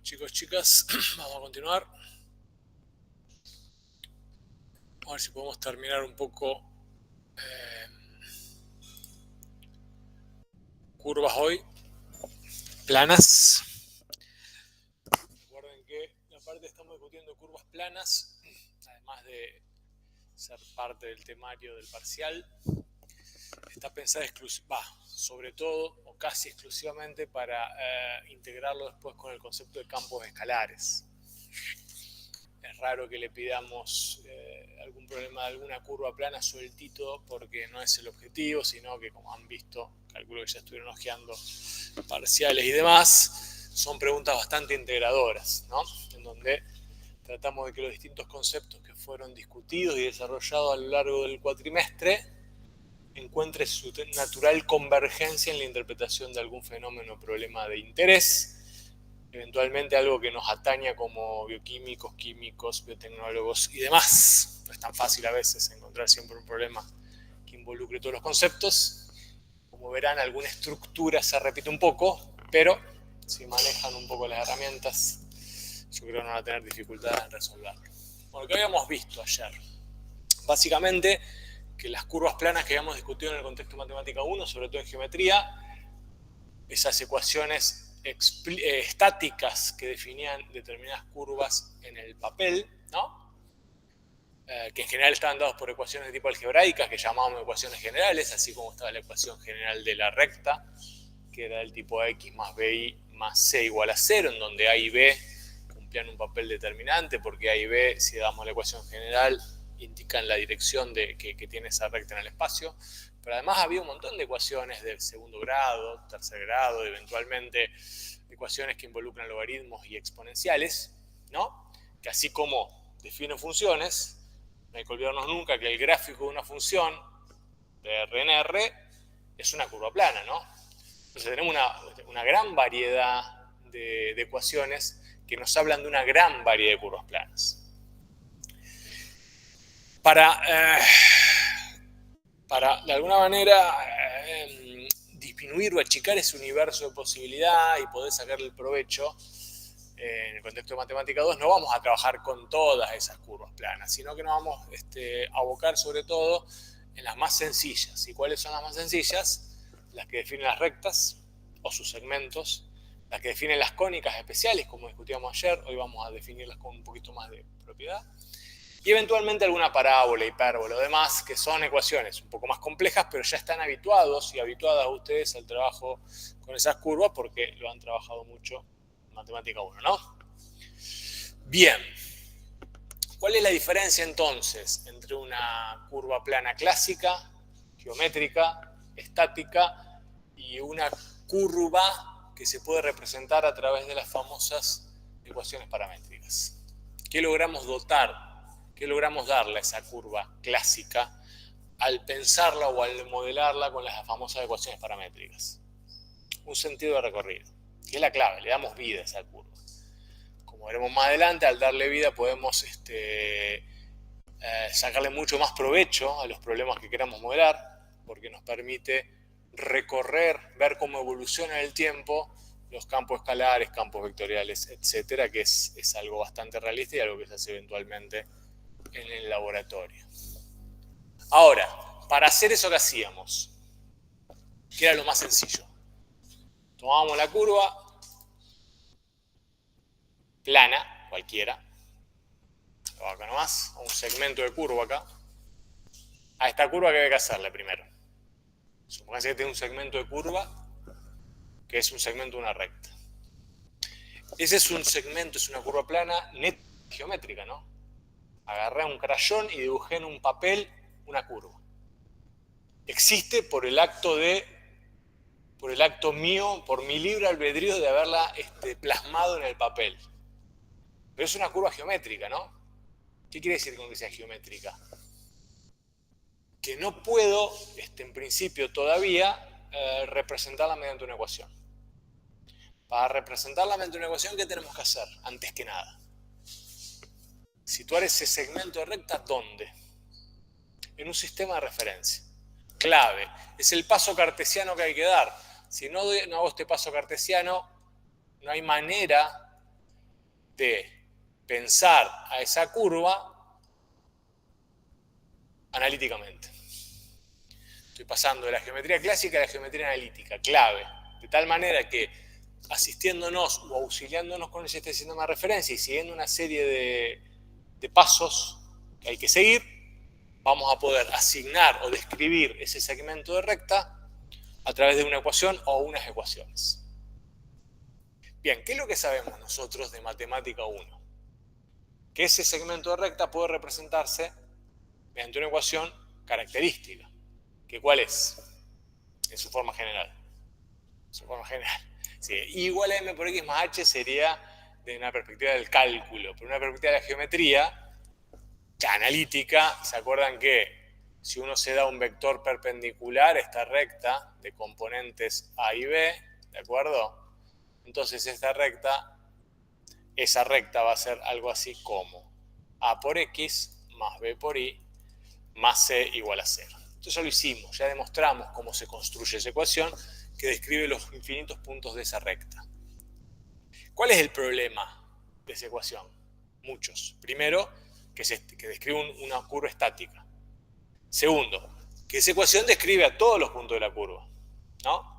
Chicos, chicas, vamos a continuar. A ver si podemos terminar un poco curvas hoy, planas. Recuerden que la parte estamos discutiendo curvas planas, además de ser parte del temario del parcial. Está pensada sobre todo o casi exclusivamente para integrarlo después con el concepto de campos escalares. Es raro que le pidamos algún problema de alguna curva plana sueltito porque no es el objetivo, sino que, como han visto, calculo que ya estuvieron hojeando parciales y demás, son preguntas bastante integradoras, ¿no? En donde tratamos de que los distintos conceptos que fueron discutidos y desarrollados a lo largo del cuatrimestre encuentren su natural convergencia en la interpretación de algún fenómeno o problema de interés, eventualmente algo que nos ataña como bioquímicos, químicos, biotecnólogos y demás. No es tan fácil a veces encontrar siempre un problema que involucre todos los conceptos. Como verán, alguna estructura se repite un poco, pero si manejan un poco las herramientas, yo creo que no van a tener dificultad en resolverlo. Bueno, lo que habíamos visto ayer, básicamente que las curvas planas que habíamos discutido en el contexto de matemática 1, sobre todo en geometría, esas ecuaciones estáticas que definían determinadas curvas en el papel, ¿no? Que en general estaban dados por ecuaciones de tipo algebraicas, que llamábamos ecuaciones generales, así como estaba la ecuación general de la recta, que era del tipo x más bi más c igual a 0, en donde a y b cumplían un papel determinante, porque a y b, si damos la ecuación general, indican la dirección que tiene esa recta en el espacio. Pero además había un montón de ecuaciones de segundo grado, tercer grado, eventualmente ecuaciones que involucran logaritmos y exponenciales, ¿no? Que así como definen funciones, no hay que olvidarnos nunca que el gráfico de una función de R en R es una curva plana, ¿no? Entonces tenemos una gran variedad de ecuaciones que nos hablan de una gran variedad de curvas planas. Para de alguna manera disminuir o achicar ese universo de posibilidad y poder sacarle el provecho, en el contexto de matemática 2 no vamos a trabajar con todas esas curvas planas, sino que nos vamos a abocar sobre todo en las más sencillas. ¿Y cuáles son las más sencillas? Las que definen las rectas o sus segmentos, las que definen las cónicas especiales, como discutíamos ayer. Hoy vamos a definirlas con un poquito más de propiedad. Y eventualmente alguna parábola, hipérbola o demás, que son ecuaciones un poco más complejas, pero ya están habituados y habituadas ustedes al trabajo con esas curvas porque lo han trabajado mucho en matemática 1, ¿no? Bien. ¿Cuál es la diferencia entonces entre una curva plana clásica, geométrica, estática y una curva que se puede representar a través de las famosas ecuaciones paramétricas? ¿Qué logramos dotar? ¿Qué logramos darle a esa curva clásica al pensarla o al modelarla con las famosas ecuaciones paramétricas? Un sentido de recorrido, que es la clave, le damos vida a esa curva. Como veremos más adelante, al darle vida podemos sacarle mucho más provecho a los problemas que queramos modelar, porque nos permite recorrer, ver cómo evoluciona en el tiempo los campos escalares, campos vectoriales, etcétera, que es algo bastante realista y algo que se hace eventualmente en el laboratorio. Ahora, para hacer eso que hacíamos, que era lo más sencillo, tomábamos la curva plana, cualquiera, acá nomás, un segmento de curva acá. A esta curva que hay que hacerle primero. Supongamos que tiene un segmento de curva que es un segmento de una recta. Ese es un segmento, es una curva plana net geométrica, ¿no? Agarré un crayón y dibujé en un papel una curva. Existe por el acto mío, por mi libre albedrío de haberla plasmado en el papel. Pero es una curva geométrica, ¿no? ¿Qué quiere decir con que sea geométrica? Que no puedo, en principio todavía, representarla mediante una ecuación. Para representarla mediante una ecuación, ¿qué tenemos que hacer? Antes que nada, situar ese segmento de recta, ¿dónde? En un sistema de referencia. Clave. Es el paso cartesiano que hay que dar. Si no hago este paso cartesiano, no hay manera de pensar a esa curva analíticamente. Estoy pasando de la geometría clásica a la geometría analítica, clave. De tal manera que asistiéndonos o auxiliándonos con este sistema de referencia y siguiendo una serie de pasos que hay que seguir, vamos a poder asignar o describir ese segmento de recta a través de una ecuación o unas ecuaciones. Bien, ¿qué es lo que sabemos nosotros de matemática 1? Que ese segmento de recta puede representarse mediante una ecuación característica. ¿Que cuál es? En su forma general. En su forma general. Sí, I igual a m por x más h sería de una perspectiva del cálculo, pero una perspectiva de la geometría analítica. ¿Se acuerdan que si uno se da un vector perpendicular a esta recta de componentes A y B, ¿de acuerdo? Entonces esa recta va a ser algo así como A por X más B por Y más C igual a 0. Esto ya lo hicimos, ya demostramos cómo se construye esa ecuación que describe los infinitos puntos de esa recta. ¿Cuál es el problema de esa ecuación? Muchos. Primero, que describe una curva estática. Segundo, que esa ecuación describe a todos los puntos de la curva, ¿no?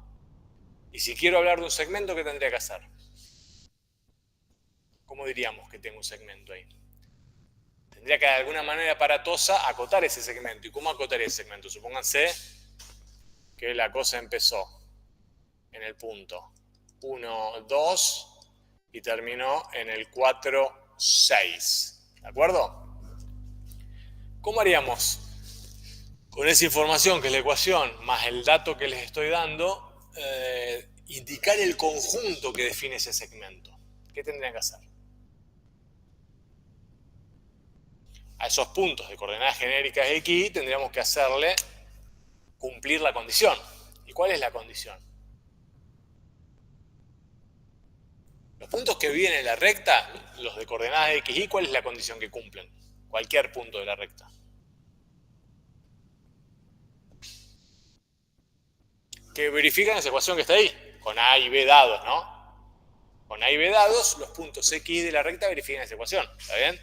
Y si quiero hablar de un segmento, ¿qué tendría que hacer? ¿Cómo diríamos que tengo un segmento ahí? Tendría que de alguna manera aparatosa acotar ese segmento. ¿Y cómo acotaría ese segmento? Supónganse que la cosa empezó en el punto 1, 2 y terminó en el 4, 6. ¿De acuerdo? ¿Cómo haríamos con esa información que es la ecuación más el dato que les estoy dando? Indicar el conjunto que define ese segmento. ¿Qué tendrían que hacer? A esos puntos de coordenadas genéricas X tendríamos que hacerle cumplir la condición. ¿Y cuál es la condición? Los puntos que viven en la recta, los de coordenadas X, Y, ¿cuál es la condición que cumplen? Cualquier punto de la recta. Que verifican esa ecuación que está ahí, con A y B dados, ¿no? Con A y B dados, los puntos X de la recta verifican esa ecuación, ¿está bien?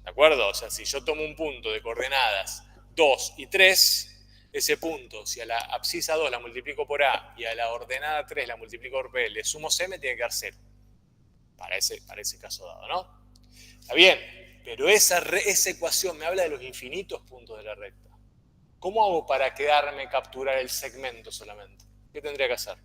¿De acuerdo? O sea, si yo tomo un punto de coordenadas 2 y 3, ese punto, si a la abscisa 2 la multiplico por A y a la ordenada 3 la multiplico por B, le sumo C, me tiene que dar 0. Para ese caso dado, ¿no? Está bien, pero esa ecuación me habla de los infinitos puntos de la recta. ¿Cómo hago para quedarme capturar el segmento solamente? ¿Qué tendría que hacer?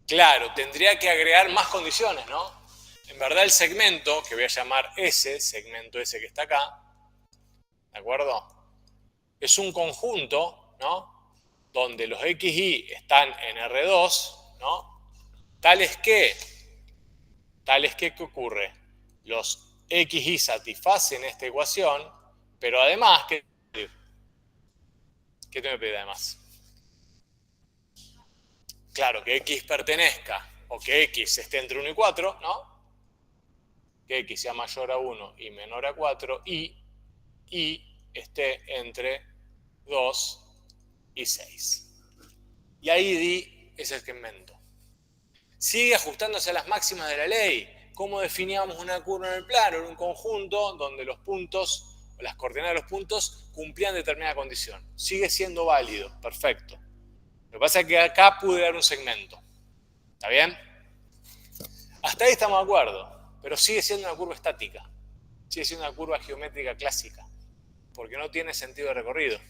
Claro, tendría que agregar más condiciones, ¿no? En verdad el segmento, que voy a llamar S, segmento S que está acá, ¿de acuerdo? Es un conjunto, ¿no? Donde los XY están en R2, ¿no? Tales que, ¿qué ocurre? Los XY satisfacen esta ecuación, pero además, ¿qué tengo que pedir además? Claro, que X pertenezca, o que X esté entre 1 y 4, ¿no? Que X sea mayor a 1 y menor a 4, y esté entre 2 y 6. Y ahí di ese segmento. Sigue ajustándose a las máximas de la ley. ¿Cómo definíamos una curva en el plano? Era un conjunto donde los puntos, o las coordenadas de los puntos, cumplían determinada condición. Sigue siendo válido, perfecto. Lo que pasa es que acá pude dar un segmento. ¿Está bien? Hasta ahí estamos de acuerdo. Pero sigue siendo una curva estática. Sigue siendo una curva geométrica clásica. Porque no tiene sentido de recorrido.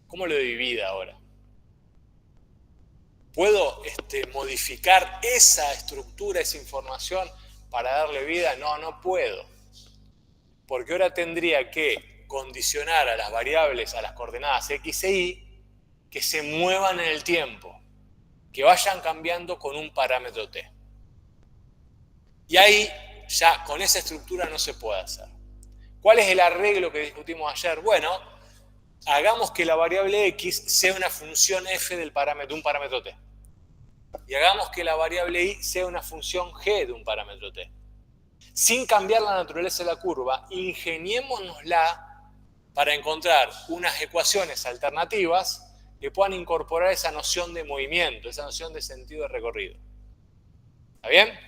¿Cómo le doy vida ahora? ¿Puedo modificar esa estructura, esa información para darle vida? No, no puedo. Porque ahora tendría que condicionar a las variables, a las coordenadas X e Y, que se muevan en el tiempo, que vayan cambiando con un parámetro t. Y ahí ya con esa estructura no se puede hacer. ¿Cuál es el arreglo que discutimos ayer? Bueno, hagamos que la variable x sea una función f del parámetro, un parámetro t. Y hagamos que la variable y sea una función g de un parámetro t. Sin cambiar la naturaleza de la curva, ingeniémonosla para encontrar unas ecuaciones alternativas que puedan incorporar esa noción de movimiento, esa noción de sentido de recorrido. ¿Está bien?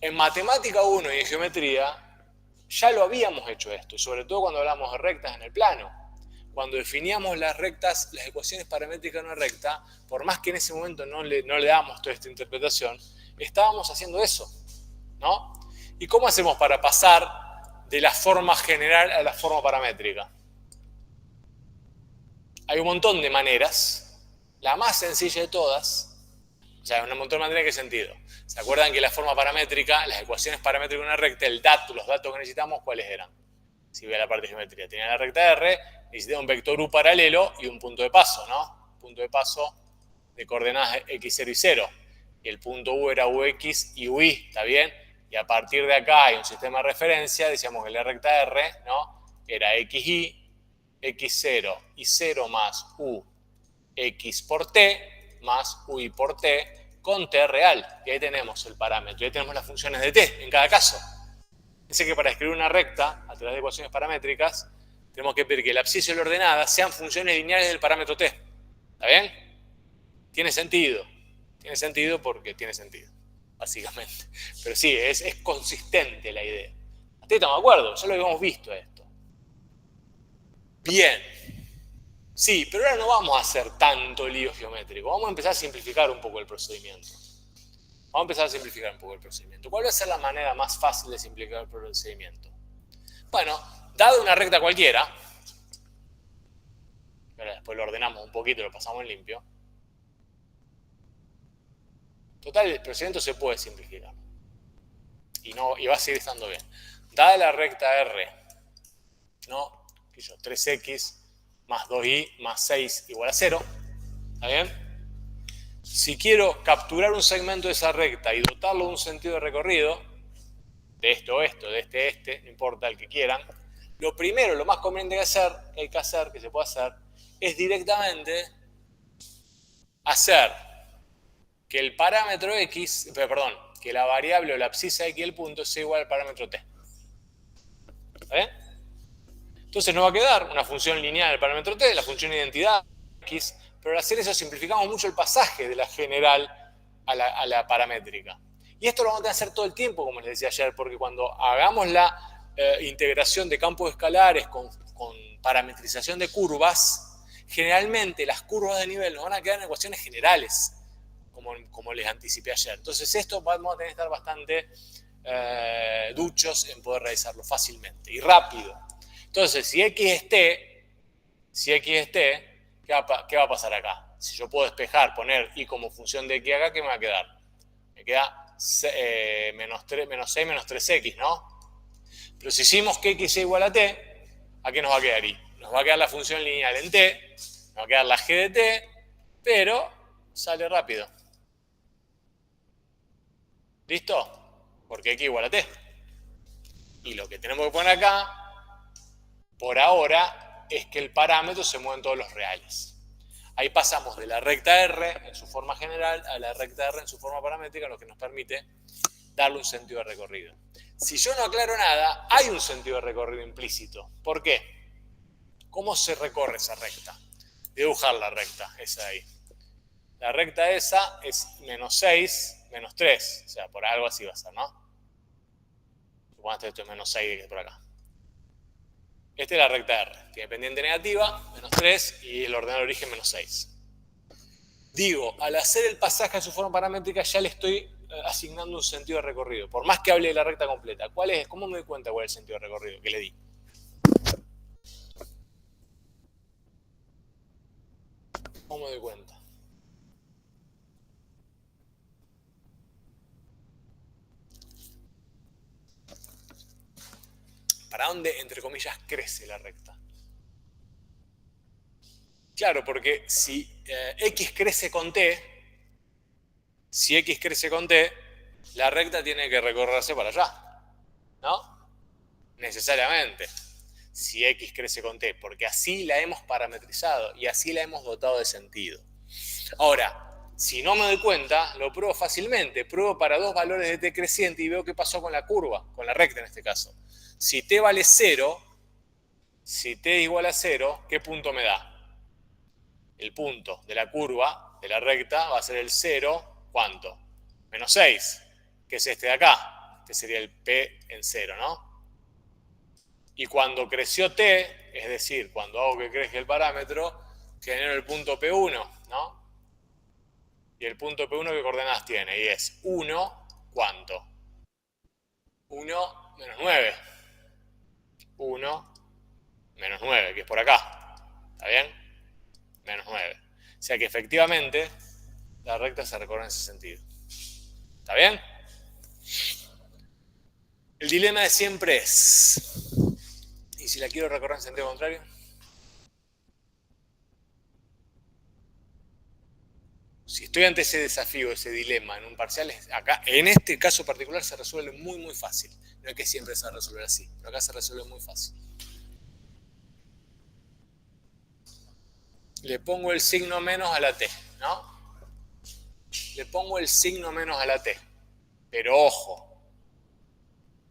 En matemática 1 y en geometría ya lo habíamos hecho esto, sobre todo cuando hablamos de rectas en el plano. Cuando definíamos las rectas, las ecuaciones paramétricas de una recta, por más que en ese momento no le damos toda esta interpretación, estábamos haciendo eso, ¿no? ¿Y cómo hacemos para pasar de la forma general a la forma paramétrica? Hay un montón de maneras. La más sencilla de todas, o sea, un montón de maneras, ¿en qué sentido? ¿Se acuerdan que la forma paramétrica, las ecuaciones paramétricas de una recta, los datos que necesitamos, ¿cuáles eran? Si ve la parte de geometría, tenía la recta R, necesitaba un vector U paralelo y un punto de paso, ¿no? Punto de paso de coordenadas x0 y 0. Y el punto U era UX y UI, ¿está bien? Y a partir de acá hay un sistema de referencia, decíamos que la recta R, ¿no? Era XY, X0 y 0 más U, X por T, más UI por T, con T real. Y ahí tenemos el parámetro, y ahí tenemos las funciones de T en cada caso. Dice que para escribir una recta a través de ecuaciones paramétricas tenemos que pedir que la abscisa y la ordenada sean funciones lineales del parámetro T. ¿Está bien? Tiene sentido. Tiene sentido porque tiene sentido, básicamente. Pero sí, es consistente la idea. ¿Hasta estamos de acuerdo? Ya lo habíamos visto esto. Bien. Sí, pero ahora no vamos a hacer tanto lío geométrico. Vamos a empezar a simplificar un poco el procedimiento. Vamos a empezar a simplificar un poco el procedimiento. ¿Cuál va a ser la manera más fácil de simplificar el procedimiento? Bueno, dado una recta cualquiera, ahora después lo ordenamos un poquito, lo pasamos en limpio. Total, el procedimiento se puede simplificar. Y va a seguir estando bien. Dada la recta R, ¿no? 3x más 2y más 6 igual a 0. ¿Está bien? Si quiero capturar un segmento de esa recta y dotarlo de un sentido de recorrido, de esto, de este, no importa el que quieran, lo primero, lo más conveniente que se puede hacer, es directamente hacer que el parámetro x, perdón, que la variable o la abscisa x del punto sea igual al parámetro t. ¿Está bien? Entonces nos va a quedar una función lineal del parámetro t, la función identidad x, pero al hacer eso simplificamos mucho el pasaje de la general a la paramétrica. Y esto lo vamos a tener que hacer todo el tiempo, como les decía ayer, porque cuando hagamos la integración de campos escalares con parametrización de curvas, generalmente las curvas de nivel nos van a quedar en ecuaciones generales, como les anticipé ayer. Entonces esto vamos a tener que estar bastante duchos en poder realizarlo fácilmente y rápido. Entonces, si x es t, ¿qué va a pasar acá? Si yo puedo despejar, poner y como función de x acá, ¿qué me va a quedar? Me queda menos 6 menos 3x, ¿no? Pero si hicimos que x sea igual a t, ¿a qué nos va a quedar y? Nos va a quedar la función lineal en t, nos va a quedar la g de t, pero sale rápido. ¿Listo? Porque x igual a t. Y lo que tenemos que poner acá, por ahora, es que el parámetro se mueve en todos los reales. Ahí pasamos de la recta R en su forma general a la recta R en su forma paramétrica, lo que nos permite darle un sentido de recorrido. Si yo no aclaro nada, hay un sentido de recorrido implícito. ¿Por qué? ¿Cómo se recorre esa recta? Dibujar la recta, esa de ahí. La recta esa es menos 6, menos 3. O sea, por algo así va a ser, ¿no? Supongo que esto es menos 6 que es por acá. Esta es la recta R. Tiene pendiente negativa, menos 3, y el ordenador de origen, menos 6. Digo, al hacer el pasaje a su forma paramétrica ya le estoy asignando un sentido de recorrido. Por más que hable de la recta completa. ¿Cuál es? ¿Cómo me doy cuenta cuál es el sentido de recorrido que le di? ¿Cómo me doy cuenta? ¿Para dónde, entre comillas, crece la recta? Claro, porque si x crece con t, la recta tiene que recorrerse para allá, ¿no? Necesariamente. Si x crece con t, porque así la hemos parametrizado y así la hemos dotado de sentido. Ahora, si no me doy cuenta, lo pruebo fácilmente. Pruebo para dos valores de t creciente y veo qué pasó con la curva, con la recta en este caso. Si t vale 0, si t es igual a 0, ¿qué punto me da? el punto de la curva, de la recta, va a ser el 0, ¿cuánto? Menos 6, que es este de acá. Este sería el P en 0, ¿no? Y cuando creció T, es decir, cuando hago que crezca el parámetro, genero el punto P1, ¿no? Y el punto P1, ¿qué coordenadas tiene? Y es 1, ¿cuánto? 1 menos 9. 1 menos 9, que es por acá. ¿Está bien? Menos 9. O sea que efectivamente la recta se recorre en ese sentido. ¿Está bien? El dilema de siempre es, ¿y si la quiero recorrer en sentido contrario? Si estoy ante ese desafío, ese dilema en un parcial, acá, en este caso particular se resuelve muy, muy fácil. No es que siempre se va a resolver así, pero acá se resuelve muy fácil. Le pongo el signo menos a la t, ¿no? Le pongo el signo menos a la t. Pero ojo,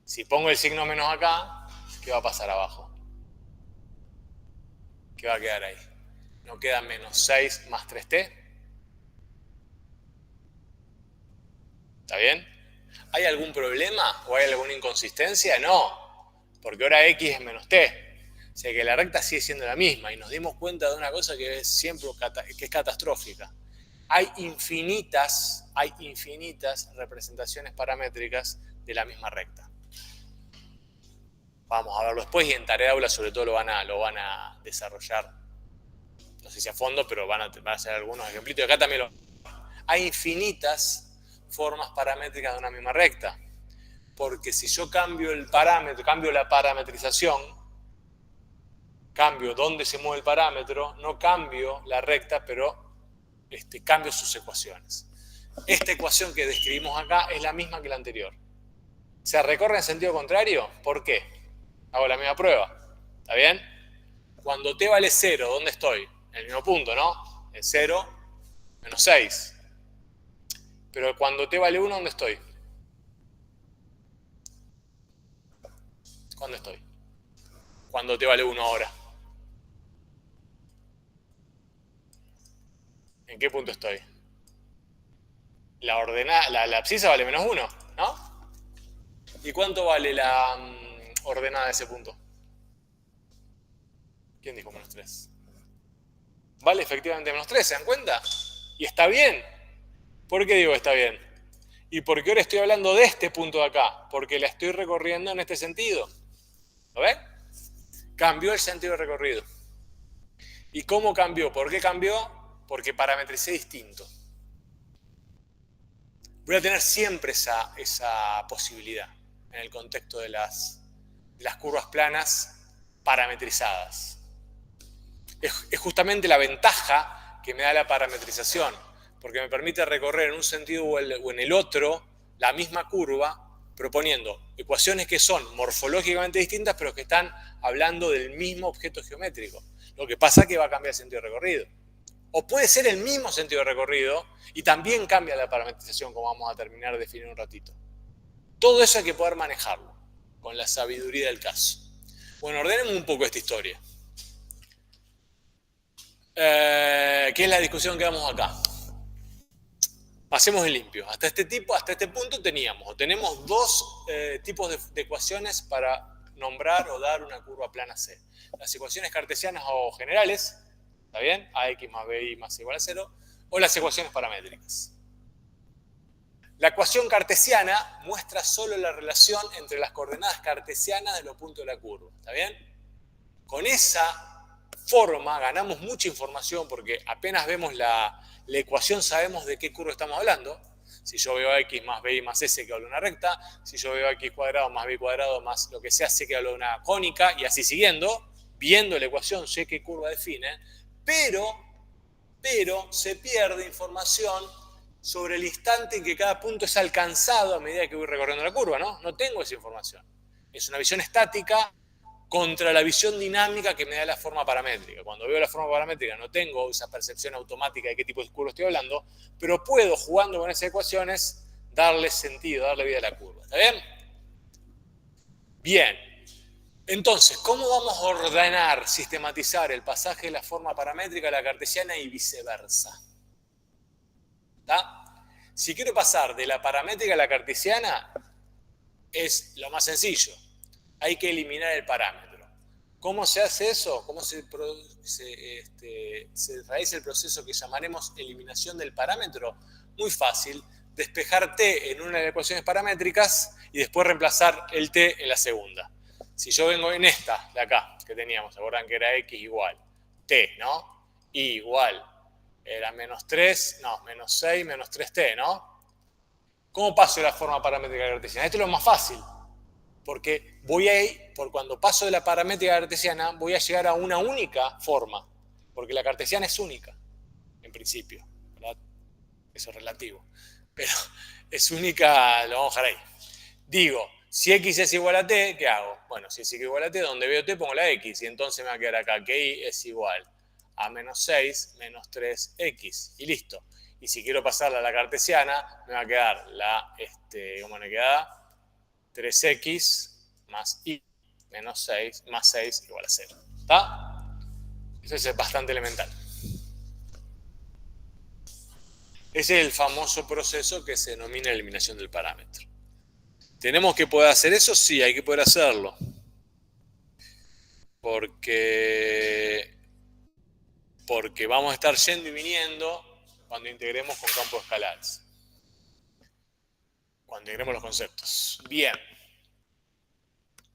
si pongo el signo menos acá, ¿qué va a pasar abajo? ¿Qué va a quedar ahí? ¿No queda menos 6 más 3t? ¿Está bien? ¿Hay algún problema o hay alguna inconsistencia? No, porque ahora x es menos t. O sea que la recta sigue siendo la misma y nos dimos cuenta de una cosa que es siempre que es catastrófica. Hay infinitas representaciones paramétricas de la misma recta. Vamos a verlo después y en tarea de aula sobre todo lo van a desarrollar. No sé si a fondo, pero van a hacer algunos ejemplitos. Y acá también hay infinitas formas paramétricas de una misma recta. Porque si yo cambio el parámetro, cambio la parametrización, cambio dónde se mueve el parámetro, no cambio la recta, pero cambio sus ecuaciones. Esta ecuación que describimos acá es la misma que la anterior. ¿Se recorre en sentido contrario? ¿Por qué? Hago la misma prueba. ¿Está bien? Cuando t vale 0, ¿dónde estoy? En el mismo punto, ¿no? En 0, menos 6. Pero cuando t vale 1, ¿dónde estoy? ¿Cuándo estoy? Cuando t vale 1 ahora. ¿En qué punto estoy? La abscisa vale menos 1, ¿no? ¿Y cuánto vale la ordenada de ese punto? ¿Quién dijo menos 3? Vale efectivamente menos 3, ¿se dan cuenta? Y está bien. ¿Por qué digo que está bien? Y porque ahora estoy hablando de este punto de acá, porque la estoy recorriendo en este sentido. ¿Lo ven? Cambió el sentido de recorrido. ¿Y cómo cambió? ¿Por qué cambió? Porque parametricé distinto. Voy a tener siempre esa posibilidad en el contexto de las curvas planas parametrizadas. Es justamente la ventaja que me da la parametrización, porque me permite recorrer en un sentido o en el otro la misma curva, proponiendo ecuaciones que son morfológicamente distintas, pero que están hablando del mismo objeto geométrico. Lo que pasa es que va a cambiar el sentido de recorrido. O puede ser el mismo sentido de recorrido y también cambia la parametrización, como vamos a terminar de definir un ratito. Todo eso hay que poder manejarlo con la sabiduría del caso. Bueno, ordenemos un poco esta historia. ¿Qué es la discusión que damos acá? Pasemos en limpio. Hasta este punto tenemos dos tipos de ecuaciones para nombrar o dar una curva plana C. Las ecuaciones cartesianas o generales, ¿está bien? AX más BY más C igual a 0, o las ecuaciones paramétricas. La ecuación cartesiana muestra solo la relación entre las coordenadas cartesianas de los puntos de la curva, ¿está bien? Con esa forma ganamos mucha información porque apenas vemos la ecuación sabemos de qué curva estamos hablando. Si yo veo x más by más c, sé que hablo de una recta. Si yo veo x cuadrado más b cuadrado más lo que sea, sé que hablo de una cónica. Y así siguiendo, viendo la ecuación, sé qué curva define. Pero se pierde información sobre el instante en que cada punto es alcanzado a medida que voy recorriendo la curva, ¿no? No tengo esa información. Es una visión estática contra la visión dinámica que me da la forma paramétrica. Cuando veo la forma paramétrica no tengo esa percepción automática de qué tipo de curva estoy hablando, pero puedo, jugando con esas ecuaciones, darle sentido, darle vida a la curva. ¿Está bien? Bien. Entonces, ¿cómo vamos a ordenar, sistematizar el pasaje de la forma paramétrica a la cartesiana y viceversa? ¿Está? Si quiero pasar de la paramétrica a la cartesiana, es lo más sencillo. Hay que eliminar el parámetro. ¿Cómo se hace eso? ¿Cómo se realiza el proceso que llamaremos eliminación del parámetro? Muy fácil. Despejar t en una de las ecuaciones paramétricas y después reemplazar el t en la segunda. Si yo vengo en esta de acá, que teníamos, ¿se acuerdan que era x igual t, ¿no? Y igual, era menos 3, no, menos 6, menos 3t, ¿no? ¿Cómo paso de la forma paramétrica a la cartesiana? Esto es lo más fácil, porque cuando paso de la paramétrica cartesiana, voy a llegar a una única forma, porque la cartesiana es única, en principio, ¿verdad? Eso es relativo, pero es única, lo vamos a dejar ahí. Digo, si x es igual a t, ¿qué hago? Bueno, si es igual a t, donde veo t pongo la x, y entonces me va a quedar acá que y es igual a menos 6 menos 3x, y listo. Y si quiero pasarla a la cartesiana, me va a quedar ¿cómo me queda? 3x más y menos 6 más 6 igual a 0. ¿Está? Eso es bastante elemental. Ese es el famoso proceso que se denomina eliminación del parámetro. ¿Tenemos que poder hacer eso? Sí, hay que poder hacerlo. Porque vamos a estar yendo y viniendo cuando integremos con campos escalares. Cuando integremos los conceptos. Bien.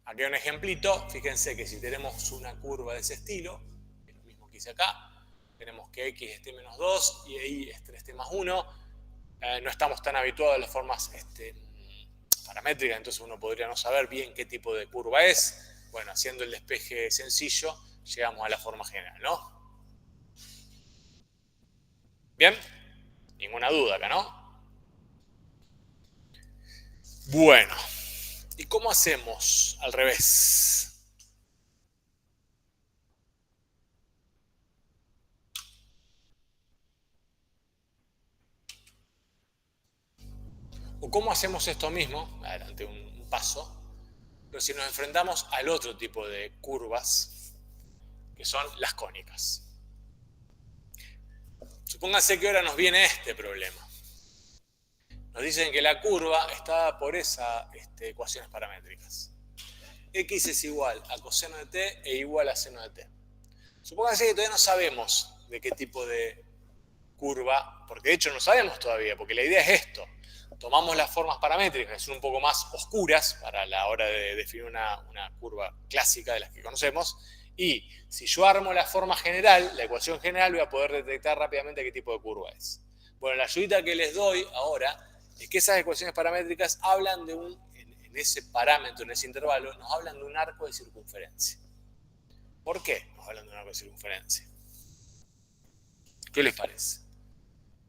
Aquí hay un ejemplito. Fíjense que si tenemos una curva de ese estilo, que es lo mismo que hice acá, tenemos que x es t menos 2 y y es 3t más 1. No estamos tan habituados a las formas paramétricas, entonces uno podría no saber bien qué tipo de curva es. Bueno, haciendo el despeje sencillo, llegamos a la forma general, ¿no? ¿Bien? Ninguna duda acá, ¿no? Bueno, ¿y cómo hacemos al revés? ¿O cómo hacemos esto mismo? Adelante un paso. Pero si nos enfrentamos al otro tipo de curvas, que son las cónicas. Supónganse que ahora nos viene este problema. Nos dicen que la curva está por esas ecuaciones paramétricas. X es igual a coseno de t e igual a seno de t. Supónganse que todavía no sabemos de qué tipo de curva, porque de hecho no sabemos todavía, porque la idea es esto. Tomamos las formas paramétricas, que son un poco más oscuras para la hora de definir una curva clásica de las que conocemos, y si yo armo la forma general, la ecuación general, voy a poder detectar rápidamente qué tipo de curva es. Bueno, la ayudita que les doy ahora es que esas ecuaciones paramétricas hablan de en ese parámetro, en ese intervalo, nos hablan de un arco de circunferencia. ¿Por qué nos hablan de un arco de circunferencia? ¿Qué les parece?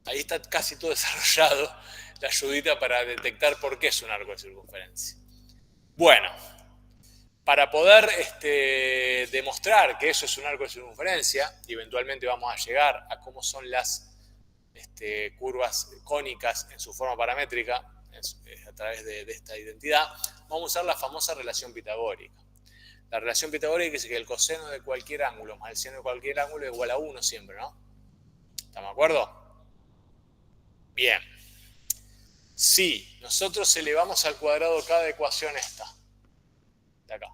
Ahí está casi todo desarrollado, la ayudita para detectar por qué es un arco de circunferencia. Bueno, para poder demostrar que eso es un arco de circunferencia, y eventualmente vamos a llegar a cómo son las curvas cónicas en su forma paramétrica, a través de esta identidad, vamos a usar la famosa relación pitagórica. La relación pitagórica dice que el coseno de cualquier ángulo más el seno de cualquier ángulo es igual a 1 siempre, ¿no? ¿Estamos de acuerdo? Bien. Si nosotros elevamos al cuadrado cada ecuación esta, de acá,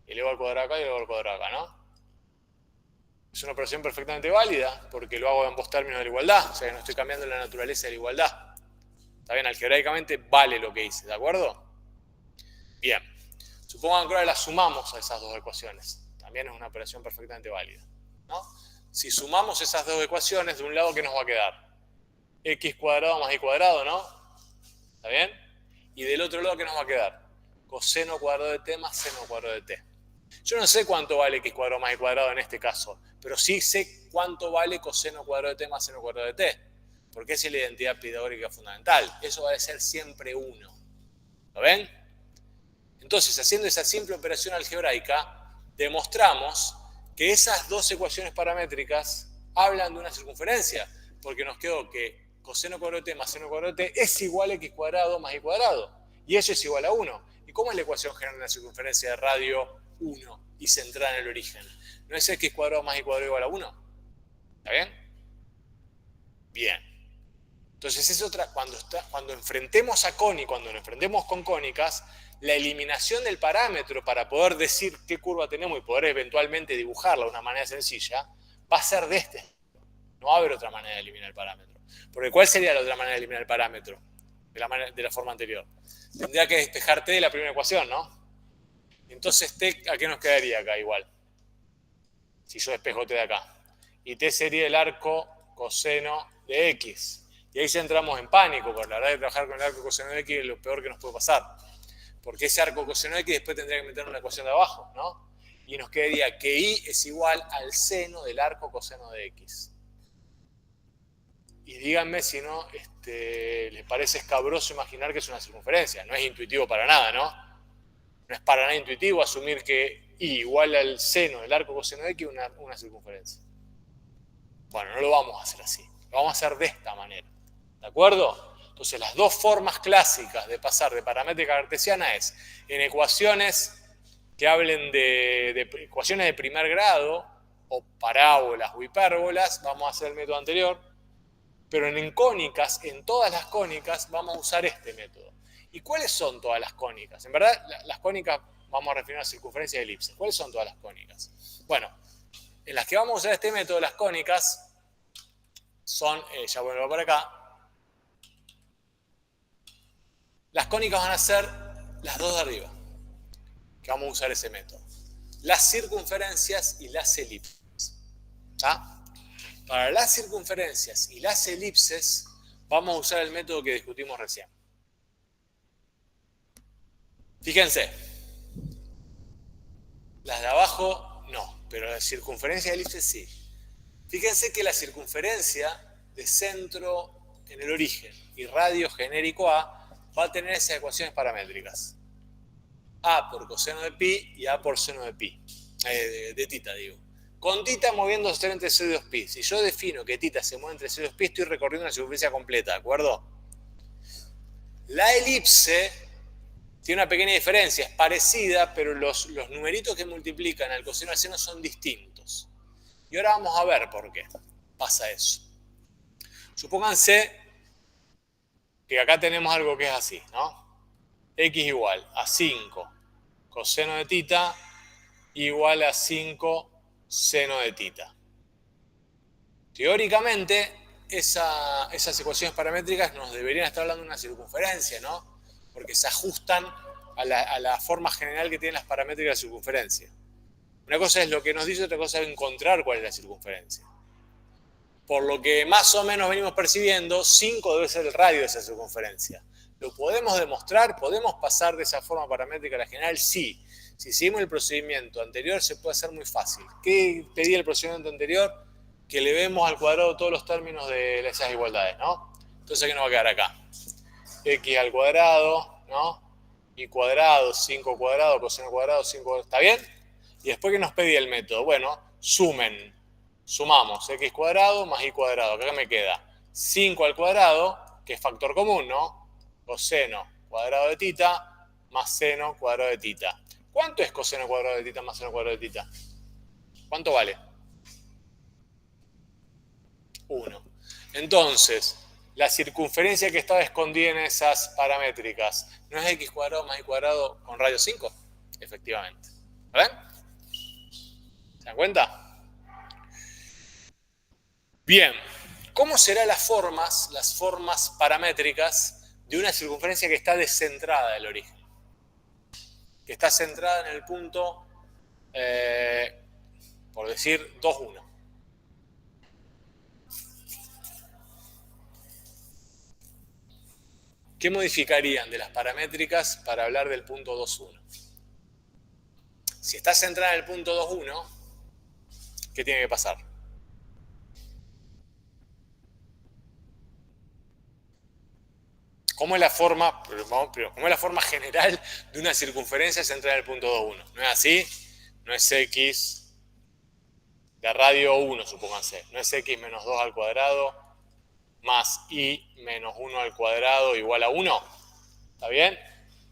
elevo al cuadrado acá y elevo al cuadrado acá, ¿no? Es una operación perfectamente válida porque lo hago en ambos términos de la igualdad, o sea que no estoy cambiando la naturaleza de la igualdad. Está bien, algebraicamente vale lo que hice, ¿de acuerdo? Bien. Supongan que ahora la sumamos a esas dos ecuaciones. También es una operación perfectamente válida, ¿no? Si sumamos esas dos ecuaciones, de un lado, ¿qué nos va a quedar? X cuadrado más y cuadrado, ¿no? ¿Está bien? Y del otro lado, ¿qué nos va a quedar? Coseno cuadrado de t más seno cuadrado de t. Yo no sé cuánto vale x cuadrado más y cuadrado en este caso, pero sí sé cuánto vale coseno cuadrado de t más seno cuadrado de t, porque esa es la identidad pitagórica fundamental. Eso va a ser siempre 1. ¿Lo ven? Entonces, haciendo esa simple operación algebraica, demostramos que esas dos ecuaciones paramétricas hablan de una circunferencia, porque nos quedó que coseno cuadrado de t más seno cuadrado de t es igual a x cuadrado más y cuadrado, y eso es igual a 1. ¿Y cómo es la ecuación general de la circunferencia de radio 1 y centrada en el origen. ¿No es x cuadrado más y cuadrado igual a 1? ¿Está bien? Bien. Entonces es otra, cuando enfrentemos a cuando nos enfrentemos con cónicas, la eliminación del parámetro para poder decir qué curva tenemos y poder eventualmente dibujarla de una manera sencilla, va a ser de este. No va a haber otra manera de eliminar el parámetro. Porque ¿cuál sería la otra manera de eliminar el parámetro? De la forma anterior. Tendría que despejar t de la primera ecuación, ¿no? Entonces t, ¿a qué nos quedaría acá igual? Si yo despejo t de acá. Y t sería el arco coseno de x. Y ahí sí entramos en pánico, porque la verdad de trabajar con el arco coseno de x es lo peor que nos puede pasar. Porque ese arco coseno de x después tendría que meter una ecuación de abajo, ¿no? Y nos quedaría que y es igual al seno del arco coseno de x. Y díganme si no les parece escabroso imaginar que es una circunferencia. No es intuitivo para nada, ¿no? No es para nada intuitivo asumir que y igual al seno del arco coseno de x es una circunferencia. Bueno, no lo vamos a hacer así. Lo vamos a hacer de esta manera. ¿De acuerdo? Entonces, las dos formas clásicas de pasar de paramétrica cartesiana es en ecuaciones que hablen de ecuaciones de primer grado o parábolas o hipérbolas, vamos a hacer el método anterior, pero en cónicas, en todas las cónicas, vamos a usar este método. ¿Y cuáles son todas las cónicas? En verdad, las cónicas vamos a referir a circunferencia y elipse. ¿Cuáles son todas las cónicas? Bueno, en las que vamos a usar este método, las cónicas son, ya vuelvo para acá, las cónicas van a ser las dos de arriba, que vamos a usar ese método. Las circunferencias y las elipses. ¿Ah? Para las circunferencias y las elipses vamos a usar el método que discutimos recién. Fíjense, las de abajo no, pero las circunferencias y elipses sí. Fíjense que la circunferencia de centro en el origen y radio genérico A va a tener esas ecuaciones paramétricas. A por coseno de pi y A por seno de pi. De tita, digo. Con tita moviéndose entre 0 y 2 pi. Si yo defino que tita se mueve entre 0 y 2 pi, estoy recorriendo una circunferencia completa, ¿de acuerdo? La elipse tiene una pequeña diferencia, es parecida, pero los numeritos que multiplican al coseno al seno son distintos. Y ahora vamos a ver por qué pasa eso. Supónganse que acá tenemos algo que es así, ¿no? X igual a 5 coseno de tita igual a 5 seno de tita. Teóricamente, esas ecuaciones paramétricas nos deberían estar hablando de una circunferencia, ¿no? Porque se ajustan a la forma general que tienen las paramétricas de la circunferencia. Una cosa es lo que nos dice, otra cosa es encontrar cuál es la circunferencia. Por lo que más o menos venimos percibiendo, 5 debe ser el radio de esa circunferencia. ¿Lo podemos demostrar? ¿Podemos pasar de esa forma paramétrica a la general? Sí. Si seguimos el procedimiento anterior, se puede hacer muy fácil. ¿Qué pedía el procedimiento anterior? Que elevemos al cuadrado todos los términos de esas igualdades, ¿no? Entonces, ¿qué nos va a quedar acá? X al cuadrado, ¿no? Y cuadrado, 5 cuadrado, coseno cuadrado, 5 cuadrado. ¿Está bien? Y después, ¿qué nos pedía el método? Bueno, sumamos x cuadrado más y cuadrado. Acá me queda 5 al cuadrado, que es factor común, ¿no? Coseno cuadrado de tita más seno cuadrado de tita. ¿Cuánto es coseno cuadrado de tita más seno cuadrado de tita? ¿Cuánto vale? 1. Entonces, la circunferencia que estaba escondida en esas paramétricas, ¿no es x cuadrado más y cuadrado con radio 5? Efectivamente. ¿Ven? ¿Se dan cuenta? Bien, ¿cómo serán las formas paramétricas de una circunferencia que está descentrada del origen? Que está centrada en el punto, por decir, 2, 1. ¿Qué modificarían de las paramétricas para hablar del punto 2, 1? Si está centrada en el punto 2, 1, ¿qué tiene que pasar? ¿Cómo es la forma, cómo es la forma general de una circunferencia centrada en el punto 2, 1? ¿No es así? No es x de radio 1, supónganse. No es x menos 2 al cuadrado más y menos 1 al cuadrado igual a 1. ¿Está bien?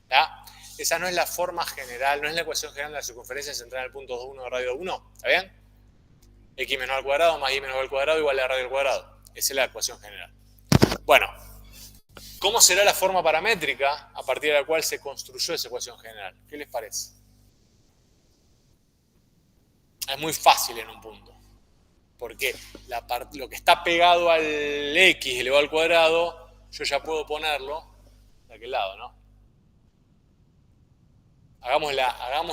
¿Ya? Esa no es la forma general, no es la ecuación general de la circunferencia central en el punto 1 de radio 1. ¿Está bien? X menos b al cuadrado más y menos b al cuadrado igual a radio al cuadrado. Esa es la ecuación general. Bueno, ¿cómo será la forma paramétrica a partir de la cual se construyó esa ecuación general? ¿Qué les parece? Es muy fácil en un punto. Porque lo que está pegado al X elevado al cuadrado, yo ya puedo ponerlo de aquel lado, ¿no? Hagamos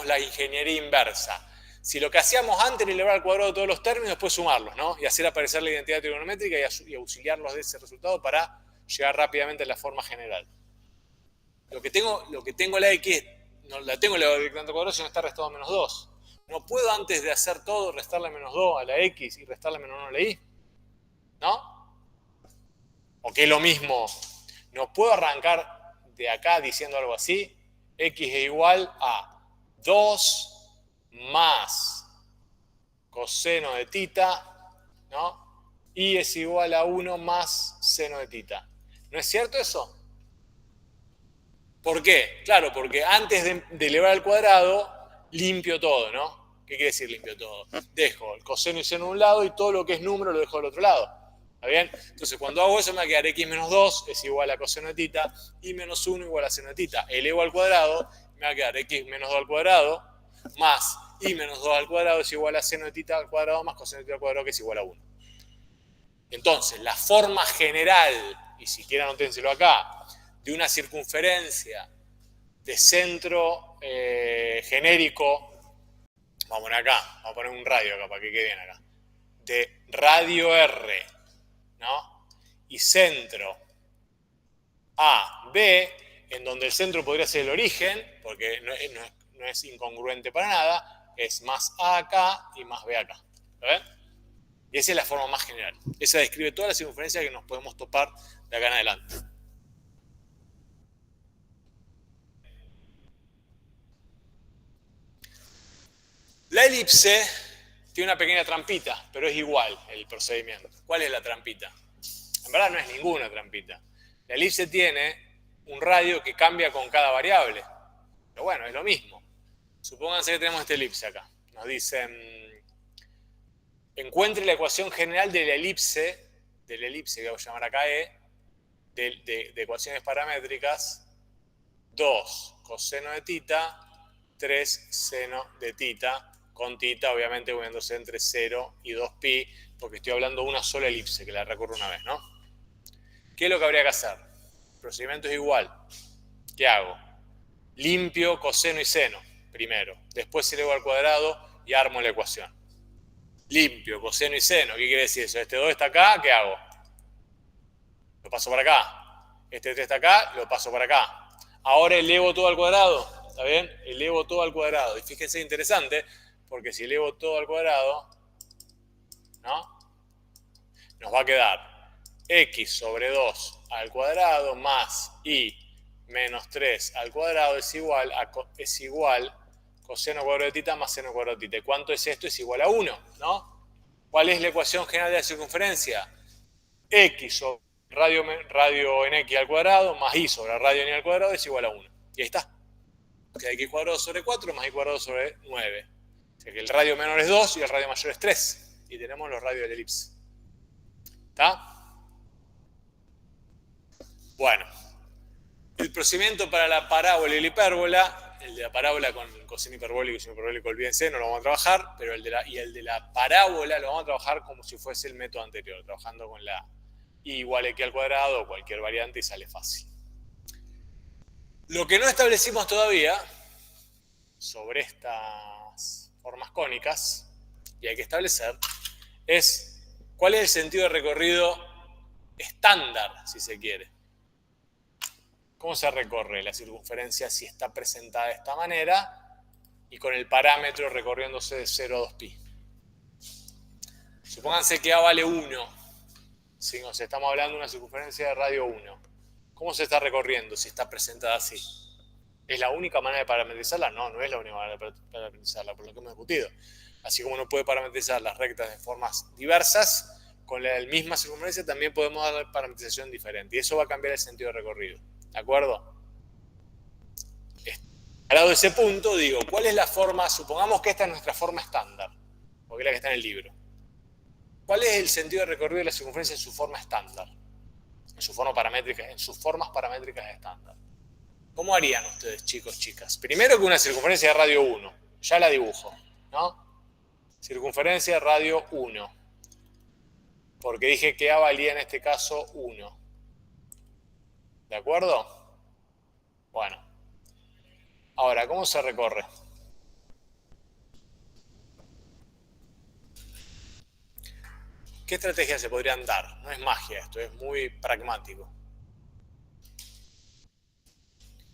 la ingeniería inversa. Si lo que hacíamos antes era elevar al cuadrado todos los términos, después sumarlos, ¿no? Y hacer aparecer la identidad trigonométrica y auxiliarlos de ese resultado para llegar rápidamente a la forma general. Lo que tengo la X, no la tengo elevado al cuadrado, sino está restado a menos 2. No puedo antes de hacer todo restarle menos 2 a la X y restarle menos 1 a la Y. ¿No? O que es lo mismo, no puedo arrancar de acá diciendo algo así. X es igual a 2 más coseno de tita, ¿no? Y es igual a 1 más seno de tita. ¿No es cierto eso? ¿Por qué? Claro, porque antes de elevar al cuadrado, limpio todo, ¿no? ¿Qué quiere decir limpio todo? Dejo el coseno y seno de un lado y todo lo que es número lo dejo del otro lado. ¿Está bien? Entonces, cuando hago eso me va a quedar x menos 2 es igual a coseno de tita y menos 1 igual a seno de tita. Elevo al cuadrado, me va a quedar x menos 2 al cuadrado más y menos 2 al cuadrado es igual a seno de tita al cuadrado más coseno de tita al cuadrado que es igual a 1. Entonces, la forma general, y si quieren anótenselo acá, de una circunferencia de centro genérico, vamos a poner acá, vamos a poner un radio acá para que quede bien acá, de radio R, ¿no? Y centro A, B, en donde el centro podría ser el origen, porque no es incongruente para nada, es más A acá y más B acá. ¿Lo ven? Y esa es la forma más general. Esa describe todas las circunferencias que nos podemos topar de acá en adelante. La elipse tiene una pequeña trampita, pero es igual el procedimiento. ¿Cuál es la trampita? En verdad no es ninguna trampita. La elipse tiene un radio que cambia con cada variable. Pero bueno, es lo mismo. Supónganse que tenemos esta elipse acá. Nos dicen, encuentre la ecuación general de la elipse que voy a llamar acá E, de ecuaciones paramétricas, 2 coseno de tita, 3 seno de tita, con tita obviamente moviéndose entre 0 y 2pi, porque estoy hablando de una sola elipse, que la recorro una vez, ¿no? ¿Qué es lo que habría que hacer? El procedimiento es igual. ¿Qué hago? Limpio coseno y seno, primero. Después elevo al cuadrado y armo la ecuación. Limpio coseno y seno, ¿qué quiere decir eso? Este 2 está acá, ¿qué hago? Lo paso para acá. Este 3 está acá, lo paso para acá. Ahora elevo todo al cuadrado, ¿está bien? Elevo todo al cuadrado. Y fíjense, interesante, porque si elevo todo al cuadrado, ¿no? Nos va a quedar x sobre 2 al cuadrado más y menos 3 al cuadrado es igual coseno cuadrado de tita más seno cuadrado de tita. ¿Y cuánto es esto? Es igual a 1, ¿no? ¿Cuál es la ecuación general de la circunferencia? X sobre radio en x al cuadrado más y sobre radio en y al cuadrado es igual a 1. Y ahí está. Queda x cuadrado sobre 4 más y cuadrado sobre 9. O sea que el radio menor es 2 y el radio mayor es 3. Y tenemos los radios de la elipse. ¿Está? Bueno. El procedimiento para la parábola y la hipérbola, el de la parábola con coseno hiperbólico y seno hiperbólico, olvídense, no lo vamos a trabajar, pero el de la parábola lo vamos a trabajar como si fuese el método anterior, trabajando con la y igual a x al cuadrado o cualquier variante y sale fácil. Lo que no establecimos todavía sobre estas formas cónicas, y hay que establecer, es cuál es el sentido de recorrido estándar, si se quiere. ¿Cómo se recorre la circunferencia si está presentada de esta manera y con el parámetro recorriéndose de 0 a 2pi? Supónganse que A vale 1. Si nos estamos hablando de una circunferencia de radio 1. ¿Cómo se está recorriendo si está presentada así? ¿Es la única manera de parametrizarla? No, no es la única manera de parametrizarla, por lo que hemos discutido. Así como uno puede parametrizar las rectas de formas diversas, con la misma circunferencia también podemos dar parametrización diferente. Y eso va a cambiar el sentido de recorrido. ¿De acuerdo? Al lado de ese punto digo, ¿cuál es la forma? Supongamos que esta es nuestra forma estándar, porque es la que está en el libro. ¿Cuál es el sentido de recorrido de la circunferencia en su forma estándar? En sus formas paramétricas estándar. ¿Cómo harían ustedes, chicos, chicas? Primero que una circunferencia de radio 1. Ya la dibujo, ¿no? Circunferencia de radio 1. Porque dije que A valía en este caso 1. ¿De acuerdo? Bueno. Ahora, ¿cómo se recorre? ¿Qué estrategias se podrían dar? No es magia esto, es muy pragmático.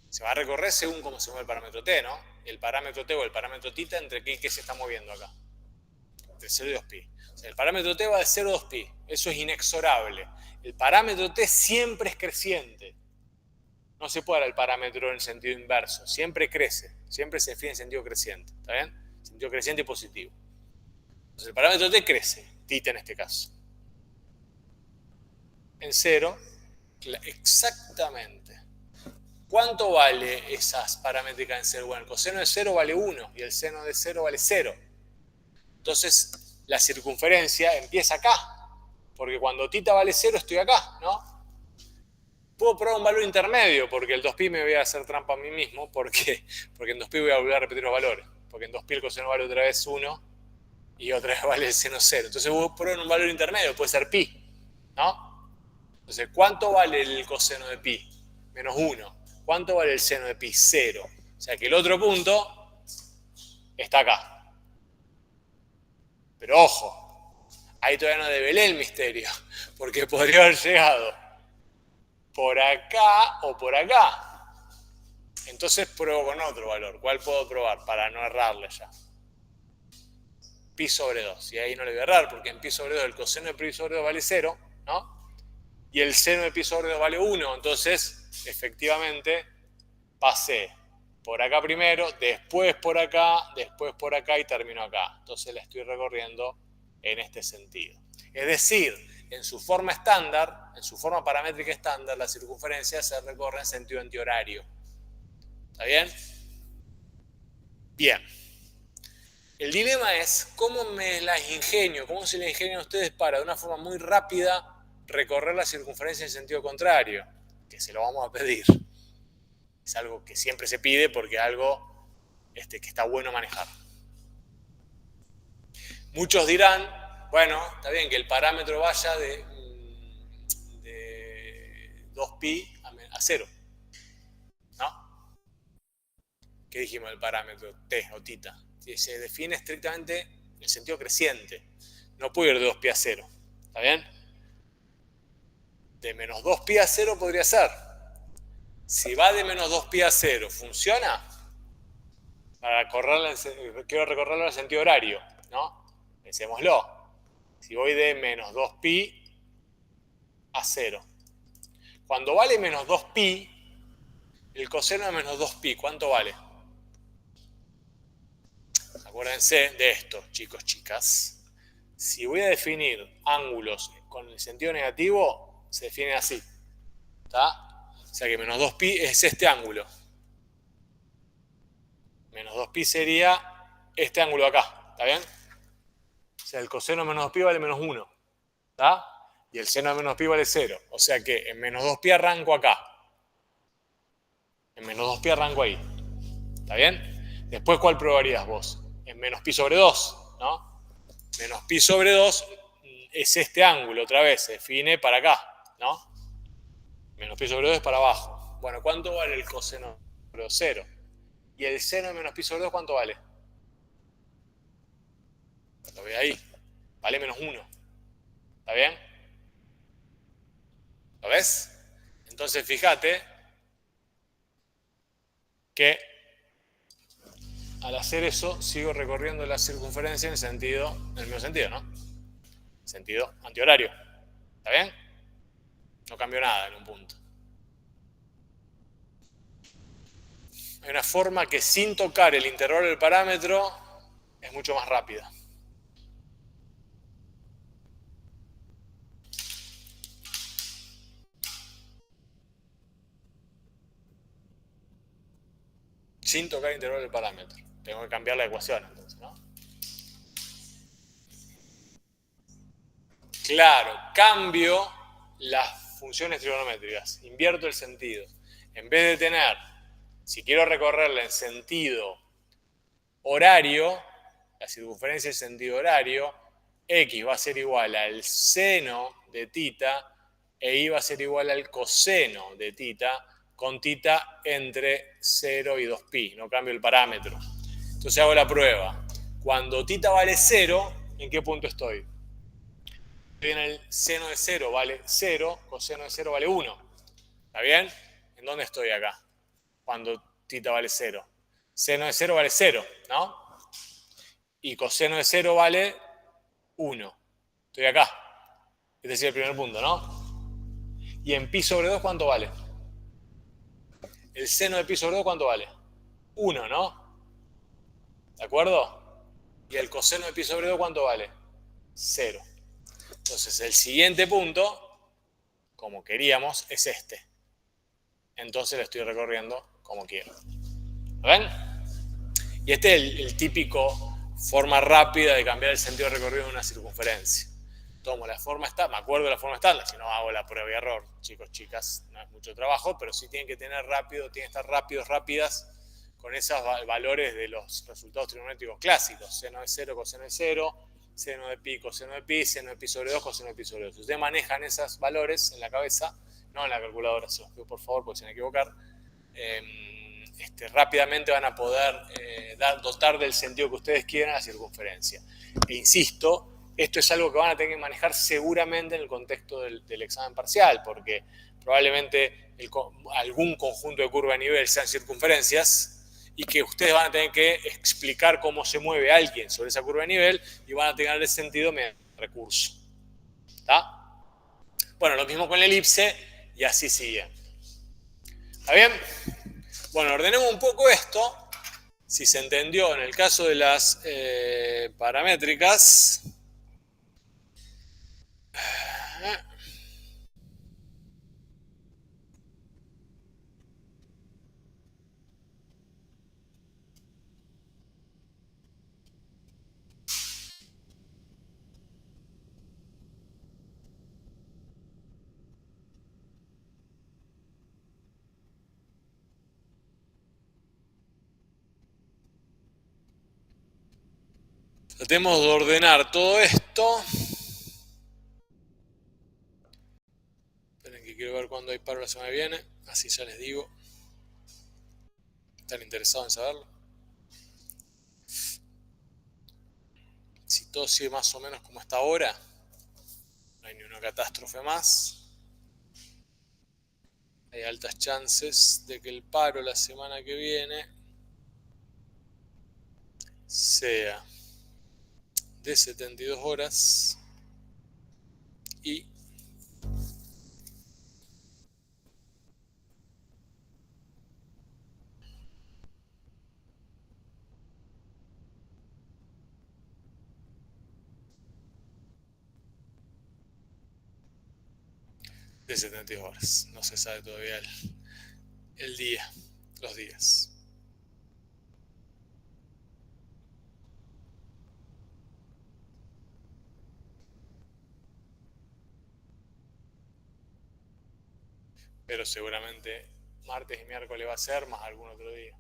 Se va a recorrer según cómo se mueve el parámetro t, ¿no? El parámetro t o el parámetro θ, ¿entre qué se está moviendo acá? Entre 0 y 2pi. O sea, el parámetro t va de 0 a 2pi. Eso es inexorable. El parámetro t siempre es creciente. No se puede dar el parámetro en sentido inverso. Siempre crece. Siempre se define en sentido creciente. ¿Está bien? Sentido creciente y positivo. Entonces el parámetro t crece. Θ en este caso. En 0. Exactamente. ¿Cuánto vale esas paramétricas en 0? Bueno, el coseno de 0 vale 1 y el seno de 0 vale 0. Entonces, la circunferencia empieza acá. Porque cuando θ vale 0 estoy acá, ¿no? Puedo probar un valor intermedio, porque el 2pi me voy a hacer trampa a mí mismo, porque en 2pi voy a volver a repetir los valores. Porque en 2pi el coseno vale otra vez 1 y otra vez vale el seno 0. Entonces voy a probar un valor intermedio, puede ser pi, ¿no? Entonces, ¿cuánto vale el coseno de pi? Menos 1. ¿Cuánto vale el seno de pi? 0. O sea que el otro punto está acá. Pero ojo, ahí todavía no develé el misterio, porque podría haber llegado por acá o por acá. Entonces pruebo con otro valor. ¿Cuál puedo probar para no errarle ya? Pi sobre 2. Y ahí no le voy a errar, porque en pi sobre 2 el coseno de pi sobre 2 vale 0, ¿no? Y el seno de pi sobre 2 vale 1. Entonces, efectivamente, pasé por acá primero, después por acá y termino acá. Entonces la estoy recorriendo en este sentido. Es decir, en su forma estándar, en su forma paramétrica estándar, la circunferencia se recorre en sentido antihorario. ¿Está bien? Bien. El dilema es cómo me las ingenio, cómo se las ingenian a ustedes para, de una forma muy rápida, recorrer la circunferencia en sentido contrario, que se lo vamos a pedir. Es algo que siempre se pide porque es algo que está bueno manejar. Muchos dirán, bueno, está bien que el parámetro vaya de 2pi a 0, ¿no? ¿Qué dijimos del parámetro t o θ? Se define estrictamente en el sentido creciente. No puedo ir de 2pi a 0, ¿está bien? De menos 2pi a 0 podría ser. Si va de menos 2pi a 0, ¿funciona? Quiero recorrerlo en el sentido horario, ¿no? Pensémoslo. Si voy de menos 2pi a 0. Cuando vale menos 2pi, el coseno de menos 2pi, ¿cuánto vale? Acuérdense de esto, chicos, chicas. Si voy a definir ángulos con el sentido negativo, se define así. ¿Está? O sea que menos 2pi es este ángulo. Menos 2pi sería este ángulo acá. ¿Está bien? O sea, el coseno de menos 2pi vale menos 1. ¿Está? Y el seno de menos pi vale 0. O sea que en menos 2pi arranco acá. En menos 2pi arranco ahí. ¿Está bien? Después, ¿cuál probarías vos? En menos pi sobre 2, ¿no? Menos pi sobre 2 es este ángulo, otra vez, se define para acá, ¿no? Menos pi sobre 2 es para abajo. Bueno, ¿cuánto vale el coseno sobre 2? 0. ¿Y el seno de menos pi sobre 2 cuánto vale? Lo ve ahí. Vale menos 1. ¿Está bien? ¿Lo ves? Entonces, fíjate que al hacer eso sigo recorriendo la circunferencia en el mismo sentido, ¿no? Sentido antihorario. ¿Está bien? No cambió nada en un punto. Hay una forma que sin tocar el intervalo del parámetro es mucho más rápida. sin tocar el integral del parámetro. Tengo que cambiar la ecuación entonces, ¿no? Claro, cambio las funciones trigonométricas, invierto el sentido. En vez de tener, si quiero recorrerla en sentido horario, la circunferencia en sentido horario, x va a ser igual al seno de tita e y va a ser igual al coseno de tita, con tita entre 0 y 2pi, no cambio el parámetro. Entonces hago la prueba. Cuando tita vale 0, ¿en qué punto estoy? Estoy en el seno de 0 vale 0, coseno de 0 vale 1. ¿Está bien? ¿En dónde estoy acá? Cuando tita vale 0. Seno de 0 vale 0, ¿no? Y coseno de 0 vale 1. Estoy acá. Este es el primer punto, ¿no? Y en pi sobre 2, ¿cuánto vale? El seno de pi sobre 2, ¿cuánto vale? 1, ¿no? ¿De acuerdo? Y el coseno de pi sobre 2, ¿cuánto vale? 0. Entonces, el siguiente punto, como queríamos, es este. Entonces lo estoy recorriendo como quiero. ¿Lo ven? Y este es el típico forma rápida de cambiar el sentido de recorrido de una circunferencia. Tomo la forma estándar, me acuerdo de la forma estándar, si no hago la prueba y error, chicos, chicas, no es mucho trabajo, pero sí tienen que tener rápido, tienen que estar rápidos, rápidas, con esos valores de los resultados trigonométricos clásicos, seno de 0, coseno de 0, seno de pi, coseno de pi, seno de pi sobre 2, coseno de pi sobre 2. Si ustedes manejan esos valores en la cabeza, no en la calculadora, se los pido por favor, porque se van a equivocar, rápidamente van a poder dotar del sentido que ustedes quieran a la circunferencia. E insisto, esto es algo que van a tener que manejar seguramente en el contexto del examen parcial, porque probablemente algún conjunto de curva de nivel sean circunferencias y que ustedes van a tener que explicar cómo se mueve alguien sobre esa curva de nivel y van a tener el sentido mediante recurso. ¿Está? Bueno, lo mismo con la elipse y así sigue. ¿Está bien? Bueno, ordenemos un poco esto. Si se entendió en el caso de las paramétricas. Tratemos de ordenar todo esto. Esperen que quiero ver cuándo hay paro la semana que viene. Así ya les digo. ¿Están interesados en saberlo? Si todo sigue más o menos como está ahora, no hay ni una catástrofe más. Hay altas chances de que el paro la semana que viene sea de 72 horas y de 72 horas. No se sabe todavía el día, los días. Pero seguramente martes y miércoles va a ser, más algún otro día.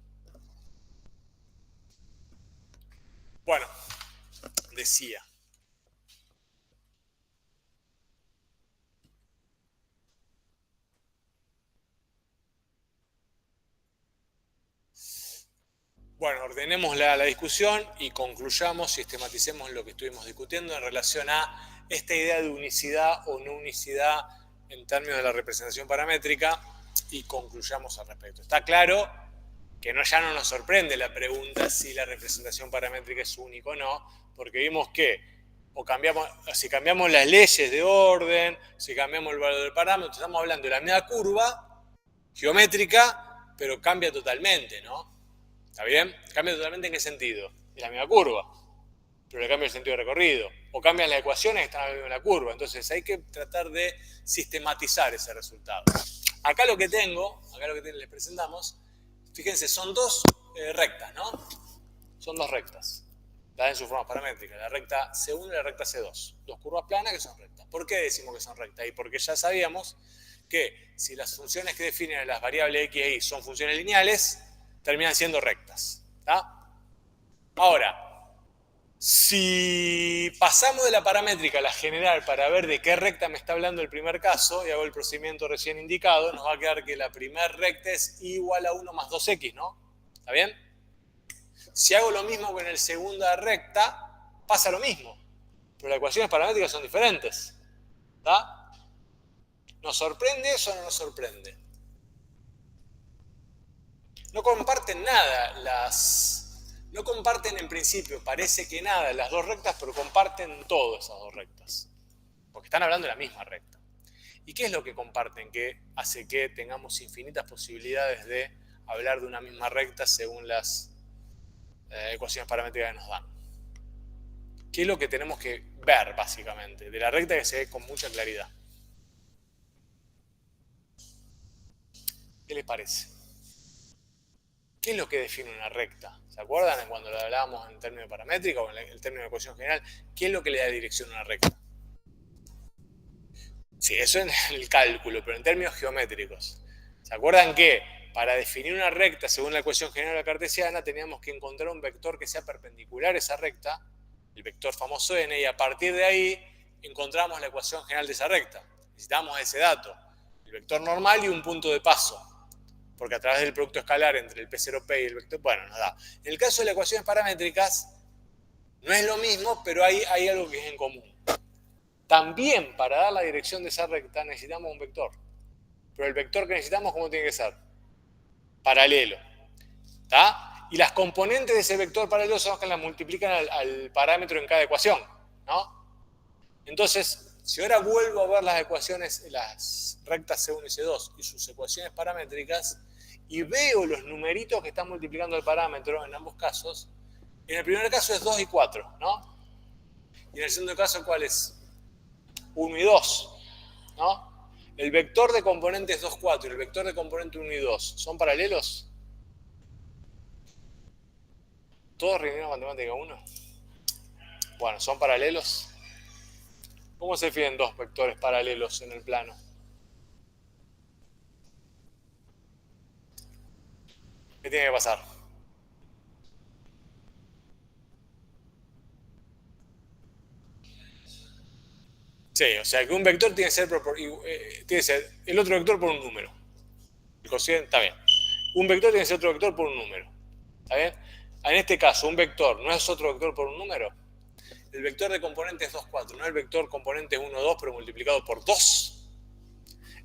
Bueno, decía. Bueno, ordenemos la discusión y concluyamos, sistematicemos lo que estuvimos discutiendo en relación a esta idea de unicidad o no unicidad en términos de la representación paramétrica y concluyamos al respecto. Está claro que ya no nos sorprende la pregunta si la representación paramétrica es única o no, porque vimos que si cambiamos las leyes de orden, si cambiamos el valor del parámetro, estamos hablando de la misma curva geométrica, pero cambia totalmente, ¿no? ¿Está bien? ¿Cambia totalmente en qué sentido? Es la misma curva, pero le cambia el sentido de recorrido. O cambian las ecuaciones que están en la curva. Entonces hay que tratar de sistematizar ese resultado. Acá lo que les presentamos, fíjense, son dos rectas, ¿no? Son dos rectas, dadas en sus formas paramétricas, la recta C1 y la recta C2. Dos curvas planas que son rectas. ¿Por qué decimos que son rectas? Y porque ya sabíamos que si las funciones que definen las variables x e y son funciones lineales, terminan siendo rectas. ¿Tá? Ahora, si pasamos de la paramétrica a la general para ver de qué recta me está hablando el primer caso, y hago el procedimiento recién indicado, nos va a quedar que la primera recta es igual a 1 más 2x, ¿no? ¿Está bien? Si hago lo mismo con el segunda recta, pasa lo mismo. Pero las ecuaciones paramétricas son diferentes. ¿Está? ¿Nos sorprende eso o no nos sorprende? No comparten nada no comparten en principio, parece que nada, las dos rectas, pero comparten todo esas dos rectas. Porque están hablando de la misma recta. ¿Y qué es lo que comparten que hace que tengamos infinitas posibilidades de hablar de una misma recta según las ecuaciones paramétricas que nos dan? ¿Qué es lo que tenemos que ver, básicamente, de la recta que se ve con mucha claridad? ¿Qué les parece? ¿Qué es lo que define una recta? ¿Se acuerdan cuando lo hablábamos en términos de paramétrica o en el término de ecuación general? ¿Qué es lo que le da dirección a una recta? Sí, eso en el cálculo, pero en términos geométricos. ¿Se acuerdan que para definir una recta según la ecuación general cartesiana teníamos que encontrar un vector que sea perpendicular a esa recta, el vector famoso n, y a partir de ahí encontramos la ecuación general de esa recta? Necesitamos ese dato, el vector normal y un punto de paso, porque a través del producto escalar entre el P0P y el vector, bueno, nos da. En el caso de las ecuaciones paramétricas, no es lo mismo, pero hay algo que es en común. También para dar la dirección de esa recta necesitamos un vector. Pero el vector que necesitamos, ¿cómo tiene que ser? Paralelo. ¿Tá? Y las componentes de ese vector paralelo son las que las multiplican al parámetro en cada ecuación, ¿no? Entonces, si ahora vuelvo a ver las ecuaciones, las rectas C1 y C2 y sus ecuaciones paramétricas, y veo los numeritos que están multiplicando el parámetro en ambos casos, en el primer caso es 2 y 4, ¿no? Y en el segundo caso, ¿cuál es? 1 y 2, ¿no? El vector de componentes 2, 4 y el vector de componente 1 y 2, ¿son paralelos? ¿Todos rindieron matemática 1? Bueno, ¿son paralelos? ¿Cómo se definen dos vectores paralelos en el plano? ¿Qué tiene que pasar? Sí, o sea que un vector tiene que ser el otro vector por un número. El cociente, está bien. Un vector tiene que ser otro vector por un número. ¿Está bien? En este caso, un vector no es otro vector por un número. El vector de componentes 2, 4, no es el vector componentes 1, 2, pero multiplicado por 2.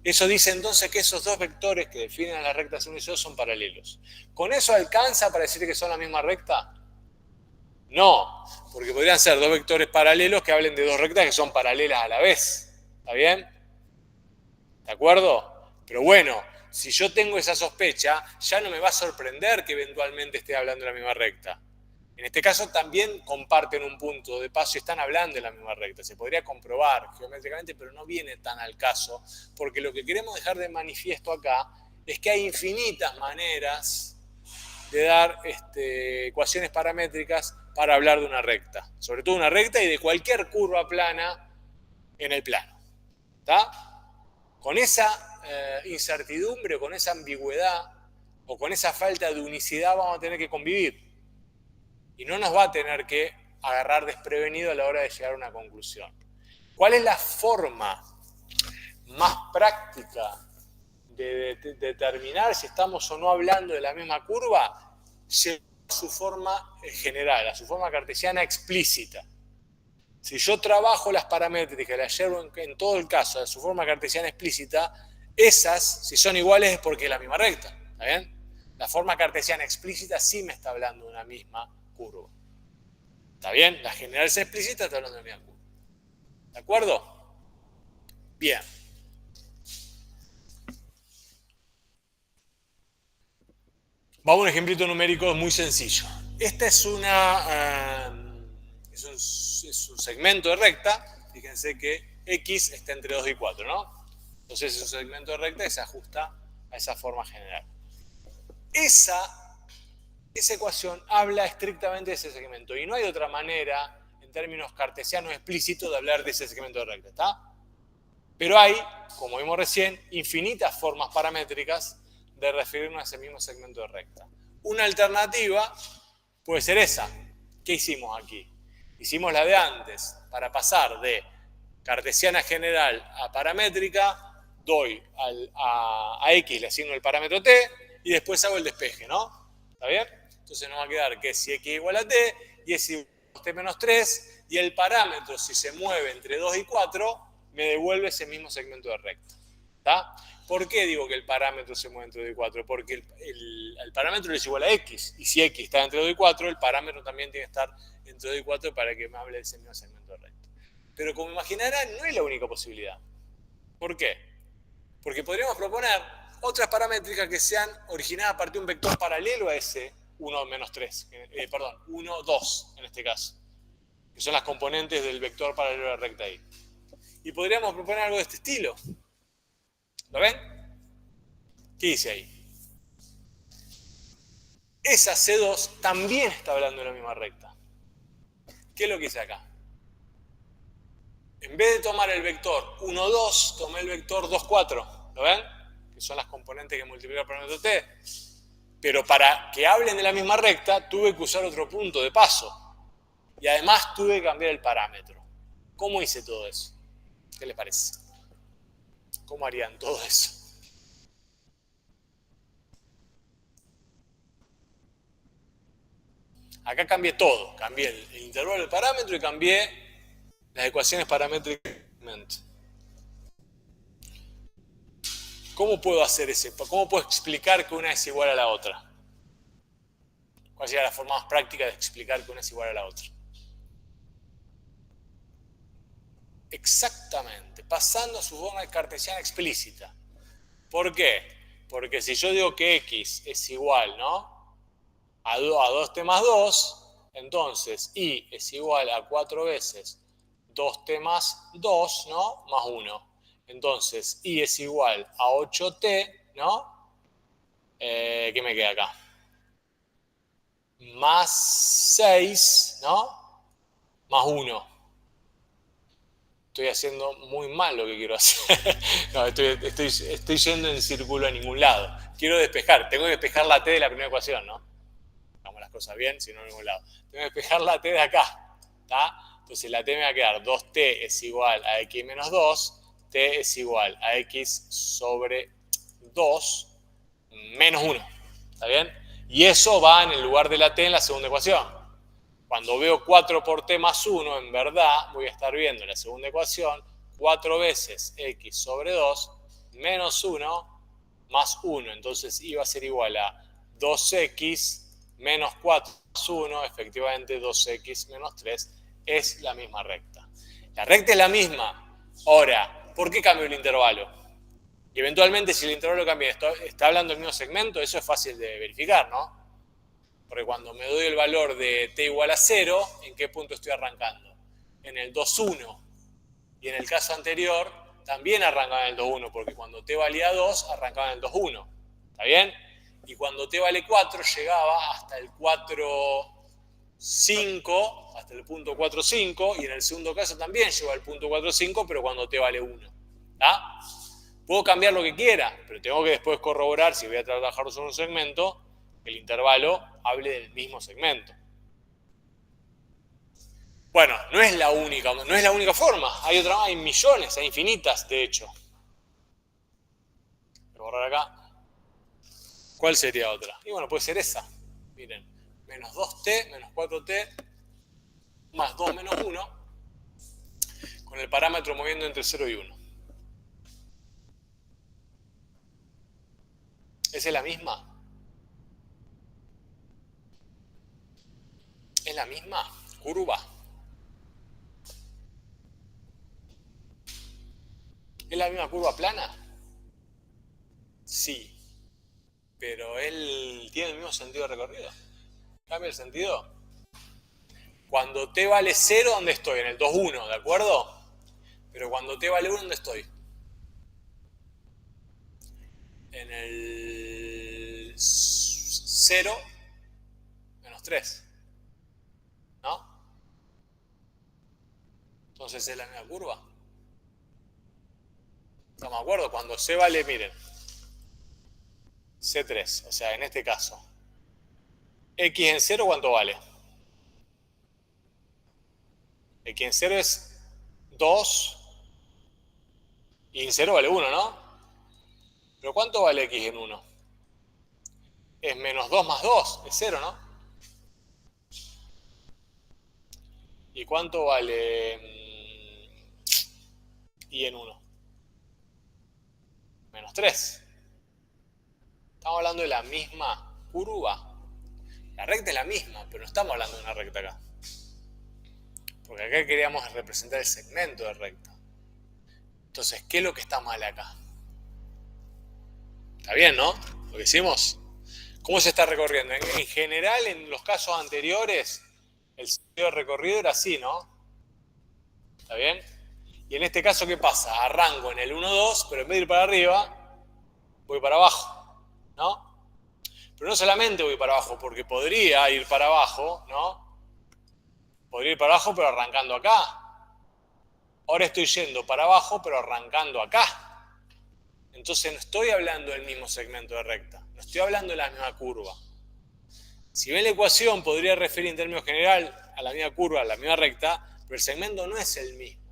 Eso dice entonces que esos dos vectores que definen las rectas 1 y 2 son paralelos. ¿Con eso alcanza para decir que son la misma recta? No, porque podrían ser dos vectores paralelos que hablen de dos rectas que son paralelas a la vez. ¿Está bien? ¿De acuerdo? Pero bueno, si yo tengo esa sospecha, ya no me va a sorprender que eventualmente esté hablando de la misma recta. En este caso también comparten un punto de paso y están hablando de la misma recta. Se podría comprobar geométricamente, pero no viene tan al caso, porque lo que queremos dejar de manifiesto acá es que hay infinitas maneras de dar ecuaciones paramétricas para hablar de una recta. Sobre todo una recta y de cualquier curva plana en el plano. ¿Está? Con esa incertidumbre, con esa ambigüedad o con esa falta de unicidad vamos a tener que convivir. Y no nos va a tener que agarrar desprevenido a la hora de llegar a una conclusión. ¿Cuál es la forma más práctica de determinar si estamos o no hablando de la misma curva? Llevar a su forma general, a su forma cartesiana explícita. Si yo trabajo las paramétricas, las llevo en todo el caso a su forma cartesiana explícita, esas, si son iguales, es porque es la misma recta. ¿Está bien? La forma cartesiana explícita sí me está hablando de una misma curva. ¿Está bien? La general es explícita, está hablando de una misma curva. ¿De acuerdo? Bien. Vamos a un ejemplito numérico muy sencillo. Esta es es un segmento de recta. Fíjense que X está entre 2 y 4, ¿no? Entonces es un segmento de recta que se ajusta a esa forma general. Esa esa ecuación habla estrictamente de ese segmento y no hay otra manera, en términos cartesianos explícitos, de hablar de ese segmento de recta, ¿está? Pero hay, como vimos recién, infinitas formas paramétricas de referirnos a ese mismo segmento de recta. Una alternativa puede ser esa. ¿Qué hicimos aquí? Hicimos la de antes. Para pasar de cartesiana general a paramétrica, doy a x le asigno el parámetro t y después hago el despeje, ¿no? ¿Está bien? Entonces nos va a quedar que si x igual a t y es igual a t menos 3 y el parámetro, si se mueve entre 2 y 4, me devuelve ese mismo segmento de recta. ¿Está? ¿Por qué digo que el parámetro se mueve entre 2 y 4? Porque el parámetro es igual a x. Y si x está entre 2 y 4, el parámetro también tiene que estar entre 2 y 4 para que me hable de ese mismo segmento de recta. Pero como imaginarán, no es la única posibilidad. ¿Por qué? Porque podríamos proponer otras paramétricas que sean originadas a partir de un vector paralelo a ese 1 menos 3. Perdón, 1, 2 en este caso. Que son las componentes del vector paralelo a la recta y. Y podríamos proponer algo de este estilo. ¿Lo ven? ¿Qué dice ahí? Esa C2 también está hablando de la misma recta. ¿Qué es lo que hice acá? En vez de tomar el vector 1, 2, tomé el vector 2, 4. ¿Lo ven? Que son las componentes que multiplican el parámetro t. Pero para que hablen de la misma recta, tuve que usar otro punto de paso. Y además tuve que cambiar el parámetro. ¿Cómo hice todo eso? ¿Qué les parece? ¿Cómo harían todo eso? Acá cambié todo. Cambié el intervalo del parámetro y cambié las ecuaciones paramétricamente. ¿Cómo puedo hacer ese? ¿Cómo puedo explicar que una es igual a la otra? ¿Cuál sería la forma más práctica de explicar que una es igual a la otra? Exactamente, pasando a su forma cartesiana explícita. ¿Por qué? Porque si yo digo que x es igual, ¿no? A 2t más 2, entonces y es igual a 4 veces 2t más 2, ¿no? Más 1. Entonces y es igual a 8t, ¿no? ¿Qué me queda acá? Más 6, ¿no? Más 1. Estoy haciendo muy mal lo que quiero hacer. No, estoy yendo en círculo a ningún lado. Quiero despejar. Tengo que despejar la t de la primera ecuación, ¿no? Hagamos las cosas bien, si no a ningún lado. Tengo que despejar la t de acá. ¿Está? Entonces la t me va a quedar 2t es igual a x menos 2. T es igual a x sobre 2 menos 1. ¿Está bien? Y eso va en el lugar de la t en la segunda ecuación. Cuando veo 4 por t más 1, en verdad voy a estar viendo la segunda ecuación 4 veces x sobre 2 menos 1 más 1. Entonces iba a ser igual a 2x menos 4 más 1, efectivamente 2x menos 3 es la misma recta. La recta es la misma. Ahora, ¿por qué cambio el intervalo? Y eventualmente si el intervalo cambia, ¿está hablando del mismo segmento? Eso es fácil de verificar, ¿no? Porque cuando me doy el valor de t igual a 0, ¿en qué punto estoy arrancando? En el 2,1. Y en el caso anterior, también arrancaba en el 2,1, porque cuando t valía 2, arrancaba en el 2,1. ¿Está bien? Y cuando t vale 4, llegaba hasta el 4,5, hasta el punto 4,5, y en el segundo caso también llegó al punto 4,5, pero cuando t vale 1. ¿Está? Puedo cambiar lo que quiera, pero tengo que después corroborar, si voy a trabajar sobre un segmento, que el intervalo hable del mismo segmento. Bueno, no es la única forma. Hay otra más, hay millones, hay infinitas, de hecho. Voy a borrar acá. ¿Cuál sería otra? Y bueno, puede ser esa. Miren, menos 2t, menos 4t, más 2 menos 1, con el parámetro moviendo entre 0 y 1. ¿Esa es la misma? ¿Es la misma curva? ¿Es la misma curva plana? Sí, pero él tiene el mismo sentido de recorrido. ¿Cambia el sentido? Cuando t vale 0, ¿dónde estoy? En el 2,1, ¿de acuerdo? Pero cuando t vale 1, ¿dónde estoy? En el 0 3. ¿No? Entonces es la misma curva. ¿Estamos de acuerdo? Cuando C vale, miren, C3, o sea, en este caso, X en 0, ¿cuánto vale? X en 0 es 2 y en 0 vale 1, ¿no? Pero ¿cuánto vale X en 1? Es menos 2 más 2, es 0, ¿no? ¿Y cuánto vale Y en 1? Menos 3. Estamos hablando de la misma curva. La recta es la misma, pero no estamos hablando de una recta acá. Porque acá queríamos representar el segmento de recta. Entonces, ¿qué es lo que está mal acá? Está bien, ¿no? Lo que hicimos. ¿Cómo se está recorriendo? En general, en los casos anteriores, el sentido de recorrido era así, ¿no? ¿Está bien? Y en este caso, ¿qué pasa? Arranco en el 1-2, pero en vez de ir para arriba, voy para abajo, ¿no? Pero no solamente voy para abajo, porque podría ir para abajo, ¿no? Podría ir para abajo, pero arrancando acá. Ahora estoy yendo para abajo, pero arrancando acá. Entonces no estoy hablando del mismo segmento de recta. No estoy hablando de la misma curva. Si ven la ecuación, podría referir en términos general a la misma curva, a la misma recta, pero el segmento no es el mismo.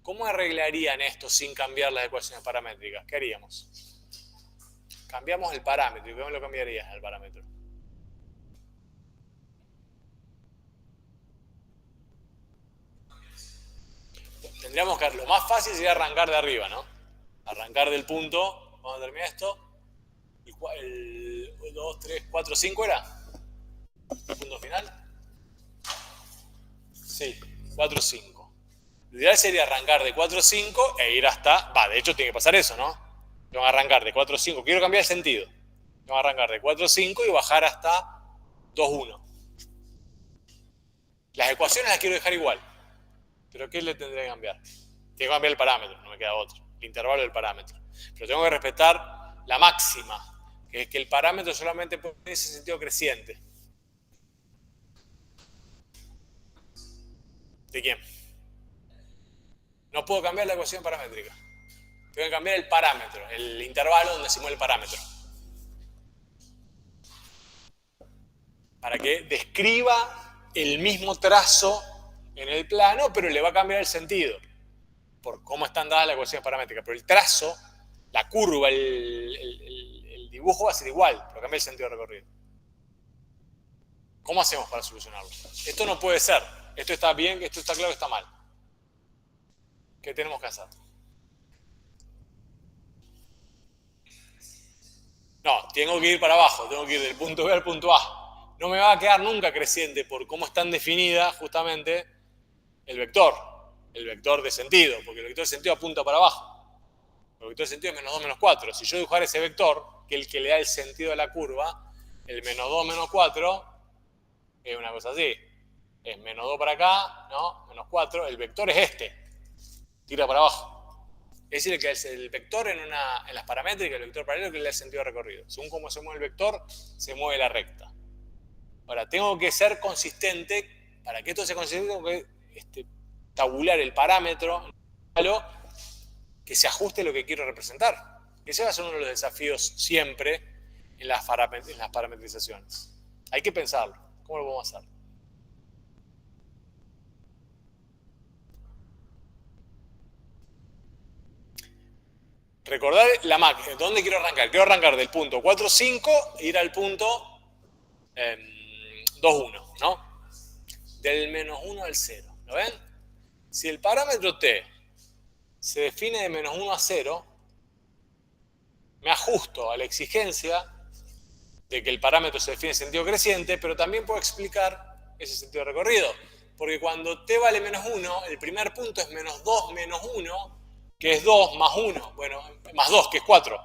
¿Cómo arreglarían esto sin cambiar las ecuaciones paramétricas? ¿Qué haríamos? Cambiamos el parámetro. ¿Y cómo lo cambiarías al parámetro? Tendríamos que, lo más fácil sería arrancar de arriba, ¿no? Arrancar del punto, cuando termina esto, el 2, 3, 4, 5 era el punto final. Sí, 4, 5. Lo ideal sería arrancar de 4, 5 e ir hasta, de hecho tiene que pasar eso, ¿no? Tengo que arrancar de 4, 5, quiero cambiar el sentido. Tengo que arrancar de 4, 5 y bajar hasta 2, 1. Las ecuaciones las quiero dejar igual. ¿Pero qué le tendré que cambiar? Tengo que cambiar el parámetro, no me queda otro. El intervalo del parámetro. Pero tengo que respetar la máxima, que es que el parámetro solamente puede tener ese sentido creciente. ¿De quién? No puedo cambiar la ecuación paramétrica. Tengo que cambiar el parámetro, el intervalo donde se mueve el parámetro. Para que describa el mismo trazo en el plano, pero le va a cambiar el sentido. Por cómo están dadas las ecuaciones paramétricas. Pero el trazo, la curva, el dibujo va a ser igual, pero cambia el sentido de recorrido. ¿Cómo hacemos para solucionarlo? Esto no puede ser. Esto está bien, esto está claro que está mal. ¿Qué tenemos que hacer? No, tengo que ir para abajo, tengo que ir del punto B al punto A. No me va a quedar nunca creciente por cómo están definidas justamente el vector de sentido, porque el vector de sentido apunta para abajo. El vector de sentido es menos 2, menos 4. Si yo dibujara ese vector, que es el que le da el sentido a la curva, el menos 2, menos 4, es una cosa así. Es menos 2 para acá, ¿no? Menos 4. El vector es este. Tira para abajo. Es decir, que el vector en las paramétricas, el vector paralelo, que le da el sentido de recorrido. Según cómo se mueve el vector, se mueve la recta. Ahora, tengo que ser consistente. Para que esto sea consistente, tengo que tabular el parámetro que se ajuste a lo que quiero representar. Ese va a ser uno de los desafíos siempre en las parametrizaciones. Hay que pensarlo. ¿Cómo lo vamos a hacer? Recordar la máquina. ¿Dónde quiero arrancar? Quiero arrancar del punto 4, 5 e ir al punto 2, 1, ¿no? Del menos 1 al 0. ¿Lo ven? Si el parámetro t se define de menos 1 a 0, me ajusto a la exigencia de que el parámetro se define en sentido creciente, pero también puedo explicar ese sentido de recorrido. Porque cuando t vale menos 1, el primer punto es menos 2 menos 1, que es 2 más 1, bueno, más 2, que es 4.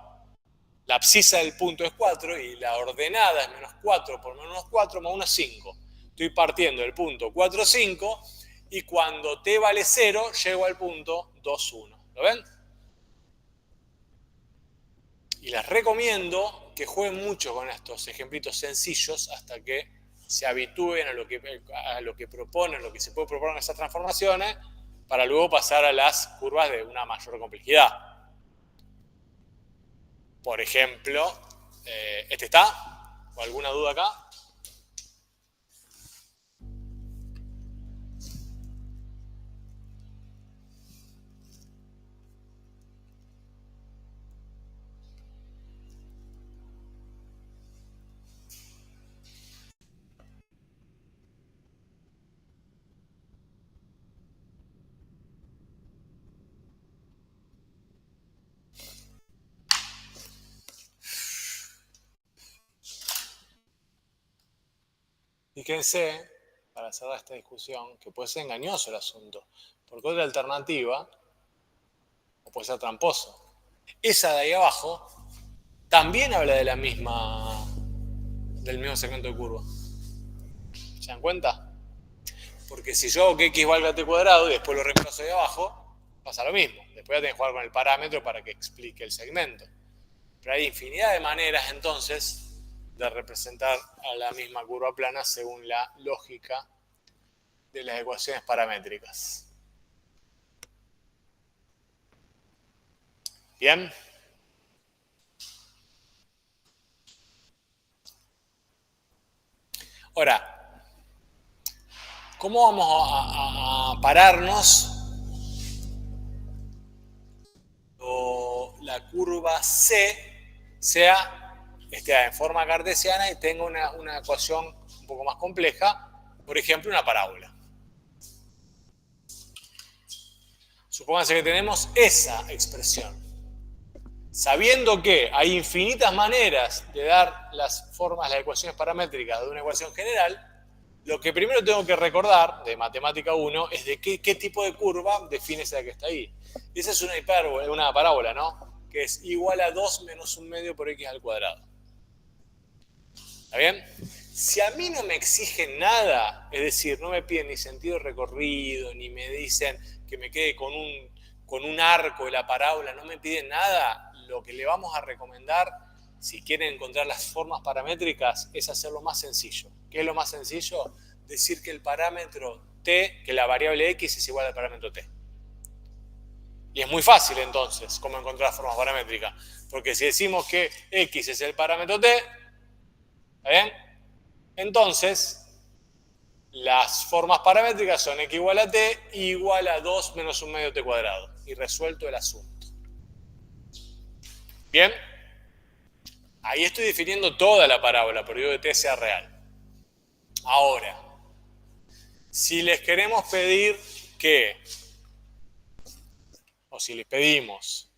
La abscisa del punto es 4 y la ordenada es menos 4 por menos 4 más 1 es 5. Estoy partiendo del punto 4, 5 y cuando t vale 0, llego al punto 2, 1. ¿Lo ven? Y les recomiendo que jueguen mucho con estos ejemplitos sencillos hasta que se habitúen a lo que proponen, lo que se puede proponer en esas transformaciones, para luego pasar a las curvas de una mayor complejidad. Por ejemplo, ¿este está? ¿O alguna duda acá? Fíjense, para cerrar esta discusión, que puede ser engañoso el asunto, porque otra alternativa, o puede ser tramposo, esa de ahí abajo también habla del mismo segmento de curva. ¿Se dan cuenta? Porque si yo hago que x valga t cuadrado y después lo reemplazo ahí abajo, pasa lo mismo. Después voy a tener que jugar con el parámetro para que explique el segmento. Pero hay infinidad de maneras entonces de representar a la misma curva plana según la lógica de las ecuaciones paramétricas. ¿Bien? Ahora, ¿cómo vamos a pararnos o la curva C sea en forma cartesiana y tenga una ecuación un poco más compleja, por ejemplo, una parábola? Supónganse que tenemos esa expresión. Sabiendo que hay infinitas maneras de dar las formas, las ecuaciones paramétricas de una ecuación general, lo que primero tengo que recordar de matemática 1 es de qué tipo de curva define esa que está ahí. Y esa es una parábola, ¿no? Que es igual a 2 menos 1 medio por x al cuadrado. ¿Está bien? Si a mí no me exigen nada, es decir, no me piden ni sentido recorrido, ni me dicen que me quede con un arco de la parábola, no me piden nada, lo que le vamos a recomendar, si quieren encontrar las formas paramétricas, es hacerlo más sencillo. ¿Qué es lo más sencillo? Decir que el parámetro t, que la variable x es igual al parámetro t. Y es muy fácil entonces cómo encontrar formas paramétricas, porque si decimos que x es el parámetro t, ¿está bien? Entonces, las formas paramétricas son x igual a t igual a 2 menos 1 medio t cuadrado. Y resuelto el asunto. ¿Bien? Ahí estoy definiendo toda la parábola, pero digo que t sea real. Ahora, si les queremos pedir que, o si les pedimos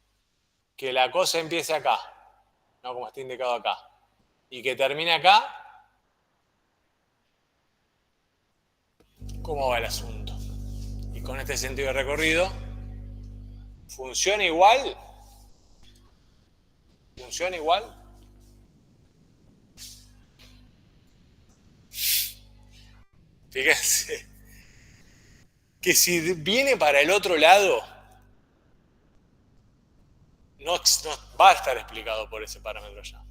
que la cosa empiece acá, no como está indicado acá, y que termine acá, ¿cómo va el asunto? Y con este sentido de recorrido, ¿funciona igual? ¿Funciona igual? Fíjense que si viene para el otro lado, no va a estar explicado por ese parámetro ya.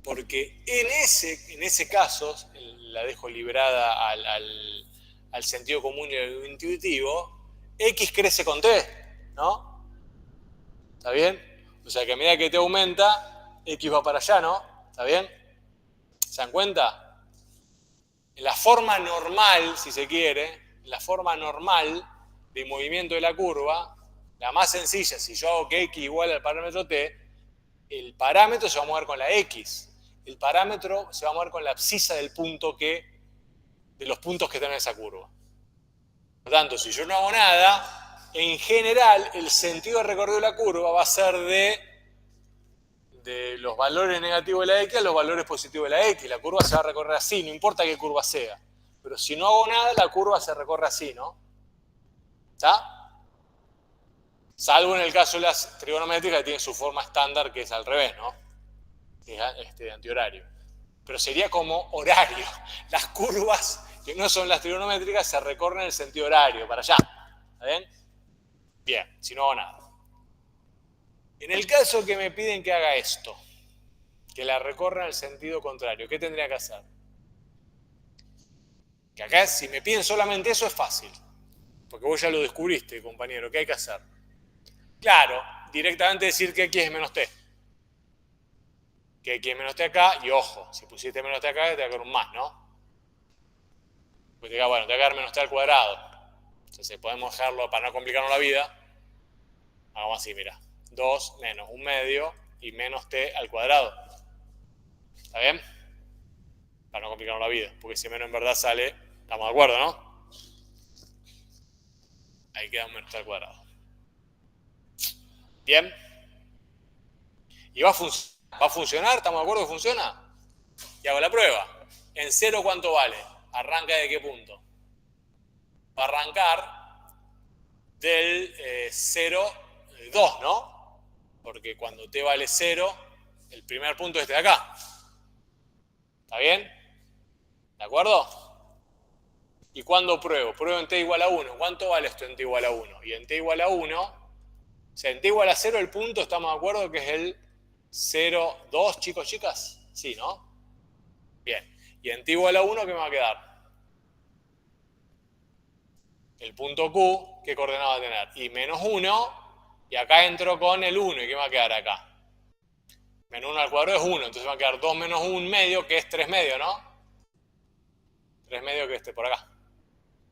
Porque en ese caso, la dejo librada al sentido común y al intuitivo, x crece con t, ¿no? ¿Está bien? O sea que a medida que t aumenta, x va para allá, ¿no? ¿Está bien? ¿Se dan cuenta? En la forma normal, si se quiere, en la forma normal de movimiento de la curva, la más sencilla, si yo hago que x igual al parámetro t, el parámetro se va a mover con la x. El parámetro se va a mover con la abscisa de los puntos que están en esa curva. Por lo tanto, si yo no hago nada, en general el sentido de recorrido de la curva va a ser de los valores negativos de la x a los valores positivos de la x. La curva se va a recorrer así, no importa qué curva sea. Pero si no hago nada, la curva se recorre así, ¿no? ¿Está? Salvo en el caso de las trigonométricas que tienen su forma estándar, que es al revés, ¿no? Que es antihorario. Pero sería como horario. Las curvas que no son las trigonométricas se recorren en el sentido horario, para allá. ¿Está bien? Bien, si no hago nada. En el caso que me piden que haga esto, que la recorra en el sentido contrario, ¿qué tendría que hacer? Que acá, si me piden solamente eso, es fácil. Porque vos ya lo descubriste, compañero. ¿Qué hay que hacer? Claro, directamente decir que X es menos T. Que X es menos T acá, y ojo, si pusiste menos T acá, te va a quedar un más, ¿no? Pues te va a quedar menos T al cuadrado. Entonces podemos dejarlo, para no complicarnos la vida, hagamos así, mira. 2 menos 1 medio y menos T al cuadrado. ¿Está bien? Para no complicarnos la vida, porque si menos en verdad sale, estamos de acuerdo, ¿no? Ahí queda un menos T al cuadrado. Bien. ¿Y va a funcionar? ¿Estamos de acuerdo que funciona? Y hago la prueba. ¿En 0 cuánto vale? ¿Arranca de qué punto? Va a arrancar del 0, 2, ¿no? Porque cuando t vale 0, el primer punto es este de acá. ¿Está bien? ¿De acuerdo? ¿Y cuándo pruebo? Pruebo en t igual a 1. ¿Cuánto vale esto en t igual a 1? Y en t igual a 1, o sea, en t igual a 0 el punto, ¿estamos de acuerdo que es el 0, 2, chicos, chicas? Sí, ¿no? Bien. Y en t igual a 1, ¿qué me va a quedar? El punto Q, ¿qué coordenada va a tener? Y menos 1, y acá entro con el 1, ¿y qué me va a quedar acá? Menos 1 al cuadrado es 1, entonces va a quedar 2 menos 1 medio, que es 3 medio, ¿no? 3 medio que esté por acá.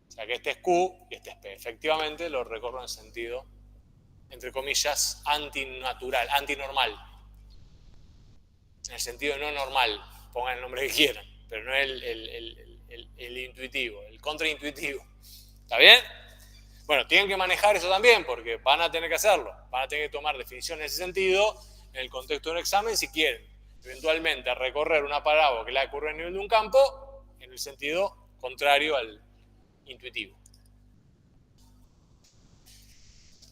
O sea que este es Q y este es P. Efectivamente lo recorro en sentido, entre comillas, antinatural, antinormal. En el sentido no normal, pongan el nombre que quieran, pero no el intuitivo, el contraintuitivo. ¿Está bien? Bueno, tienen que manejar eso también porque van a tener que hacerlo. Van a tener que tomar definición en ese sentido en el contexto de un examen si quieren eventualmente recorrer una parábola que la ocurre a nivel de un campo en el sentido contrario al intuitivo.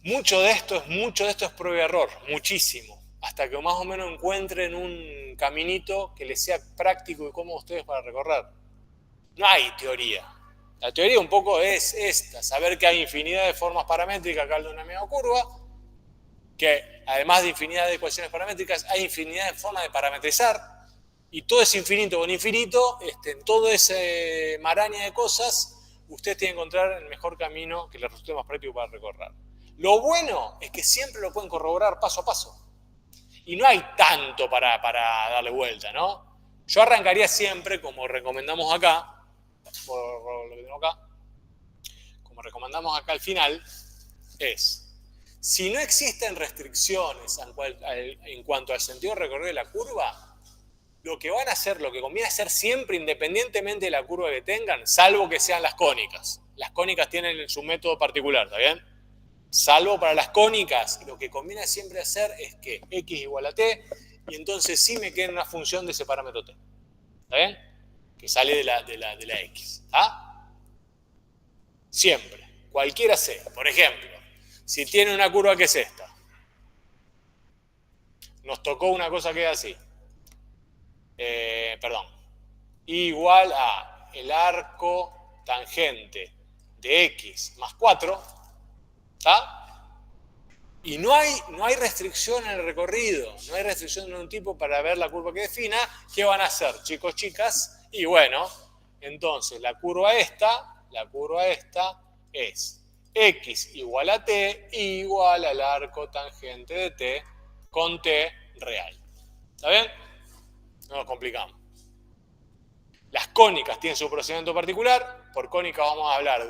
Mucho de esto es prueba y error, muchísimo, hasta que más o menos encuentren un caminito que les sea práctico y cómodo a ustedes para recorrer. No hay teoría. La teoría un poco es esta, saber que hay infinidad de formas paramétricas acá de una misma curva, que además de infinidad de ecuaciones paramétricas, hay infinidad de formas de parametrizar, y todo es infinito con infinito, en todo ese maraña de cosas, ustedes tienen que encontrar el mejor camino que les resulte más práctico para recorrer. Lo bueno es que siempre lo pueden corroborar paso a paso. Y no hay tanto para darle vuelta, ¿no? Yo arrancaría siempre, como recomendamos acá, por lo que tengo acá, como recomendamos acá al final, es, si no existen restricciones en cuanto al sentido recorrido de la curva, lo que van a hacer, lo que conviene hacer siempre, independientemente de la curva que tengan, salvo que sean las cónicas. Las cónicas tienen su método particular, ¿está bien? Salvo para las cónicas, lo que conviene siempre hacer es que x igual a t, y entonces sí me queda una función de ese parámetro t. ¿Está bien? Que sale de la x. ¿Está? Siempre. Cualquiera sea. Por ejemplo, si tiene una curva que es esta, nos tocó una cosa que es así. Perdón. Igual a el arco tangente de x más 4. ¿Está? Y no hay restricción en el recorrido, no hay restricción de ningún tipo para ver la curva que defina. ¿Qué van a hacer, chicos, chicas? Y bueno, entonces la curva esta es x igual a t igual al arco tangente de t con t real. ¿Está bien? No nos complicamos. Las cónicas tienen su procedimiento particular. Por cónicas vamos a hablar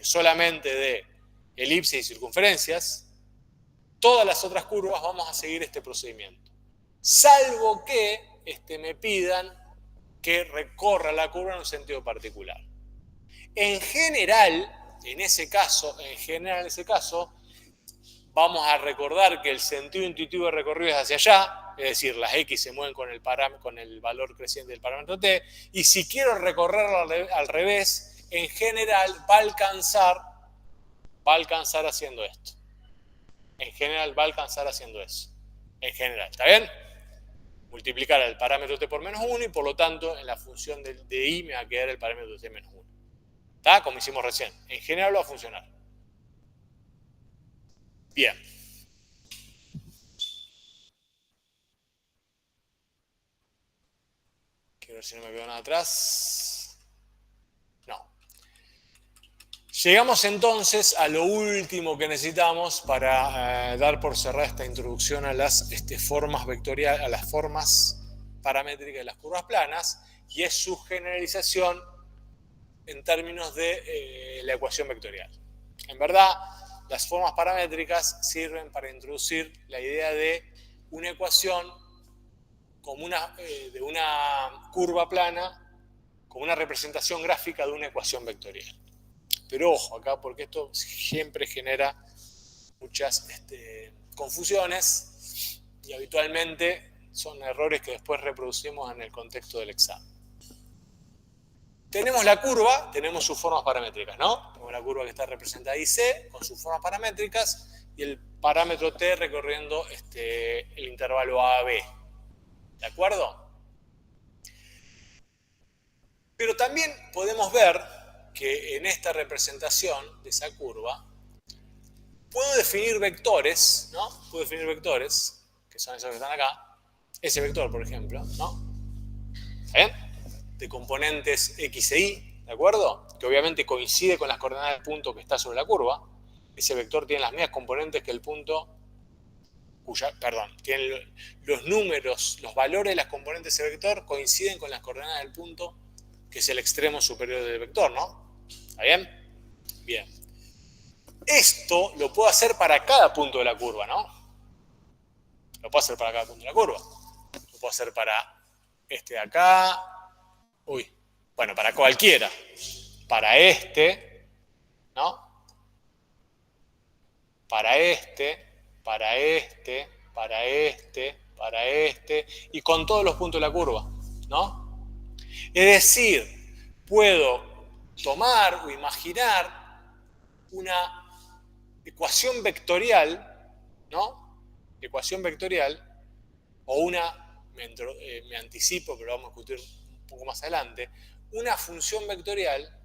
solamente de elipses y circunferencias. Todas las otras curvas vamos a seguir este procedimiento. Salvo que me pidan que recorra la curva en un sentido particular. En general, en ese caso, vamos a recordar que el sentido intuitivo de recorrido es hacia allá, es decir, las X se mueven con el valor creciente del parámetro T, y si quiero recorrerlo al revés, en general va a alcanzar haciendo esto. En general va a alcanzar haciendo eso. En general, ¿está bien? Multiplicar el parámetro t por menos 1 y por lo tanto en la función de i me va a quedar el parámetro t menos 1. ¿Está? Como hicimos recién. En general va a funcionar. Bien. Quiero ver si no me quedo nada atrás. No. Llegamos entonces a lo último que necesitamos para dar por cerrada esta introducción a las formas vectoriales, a las formas paramétricas de las curvas planas, y es su generalización en términos de la ecuación vectorial. En verdad, las formas paramétricas sirven para introducir la idea de una ecuación como de una curva plana, como una representación gráfica de una ecuación vectorial. Pero ojo acá, porque esto siempre genera muchas confusiones y habitualmente son errores que después reproducimos en el contexto del examen. Tenemos la curva, tenemos sus formas paramétricas, ¿no? Tenemos la curva que está representada IC con sus formas paramétricas y el parámetro T recorriendo el intervalo AB. ¿De acuerdo? Pero también podemos ver que en esta representación de esa curva puedo definir vectores, ¿no? Puedo definir vectores, que son esos que están acá. Ese vector, por ejemplo, ¿no? ¿Está bien? De componentes X e Y, ¿de acuerdo? Que obviamente coincide con las coordenadas del punto que está sobre la curva. Ese vector tiene las mismas componentes que el punto tiene los números, los valores de las componentes de ese vector coinciden con las coordenadas del punto que es el extremo superior del vector, ¿no? ¿Está bien? Bien. Esto lo puedo hacer para cada punto de la curva, ¿no? Lo puedo hacer para cada punto de la curva. Lo puedo hacer para este de acá. Bueno, para cualquiera. Para este, ¿no? Para este, para este, para este, para este, y con todos los puntos de la curva, ¿no? Es decir, puedo tomar o imaginar una ecuación vectorial, ¿no? Ecuación vectorial, o me anticipo, pero vamos a discutir un poco más adelante, una función vectorial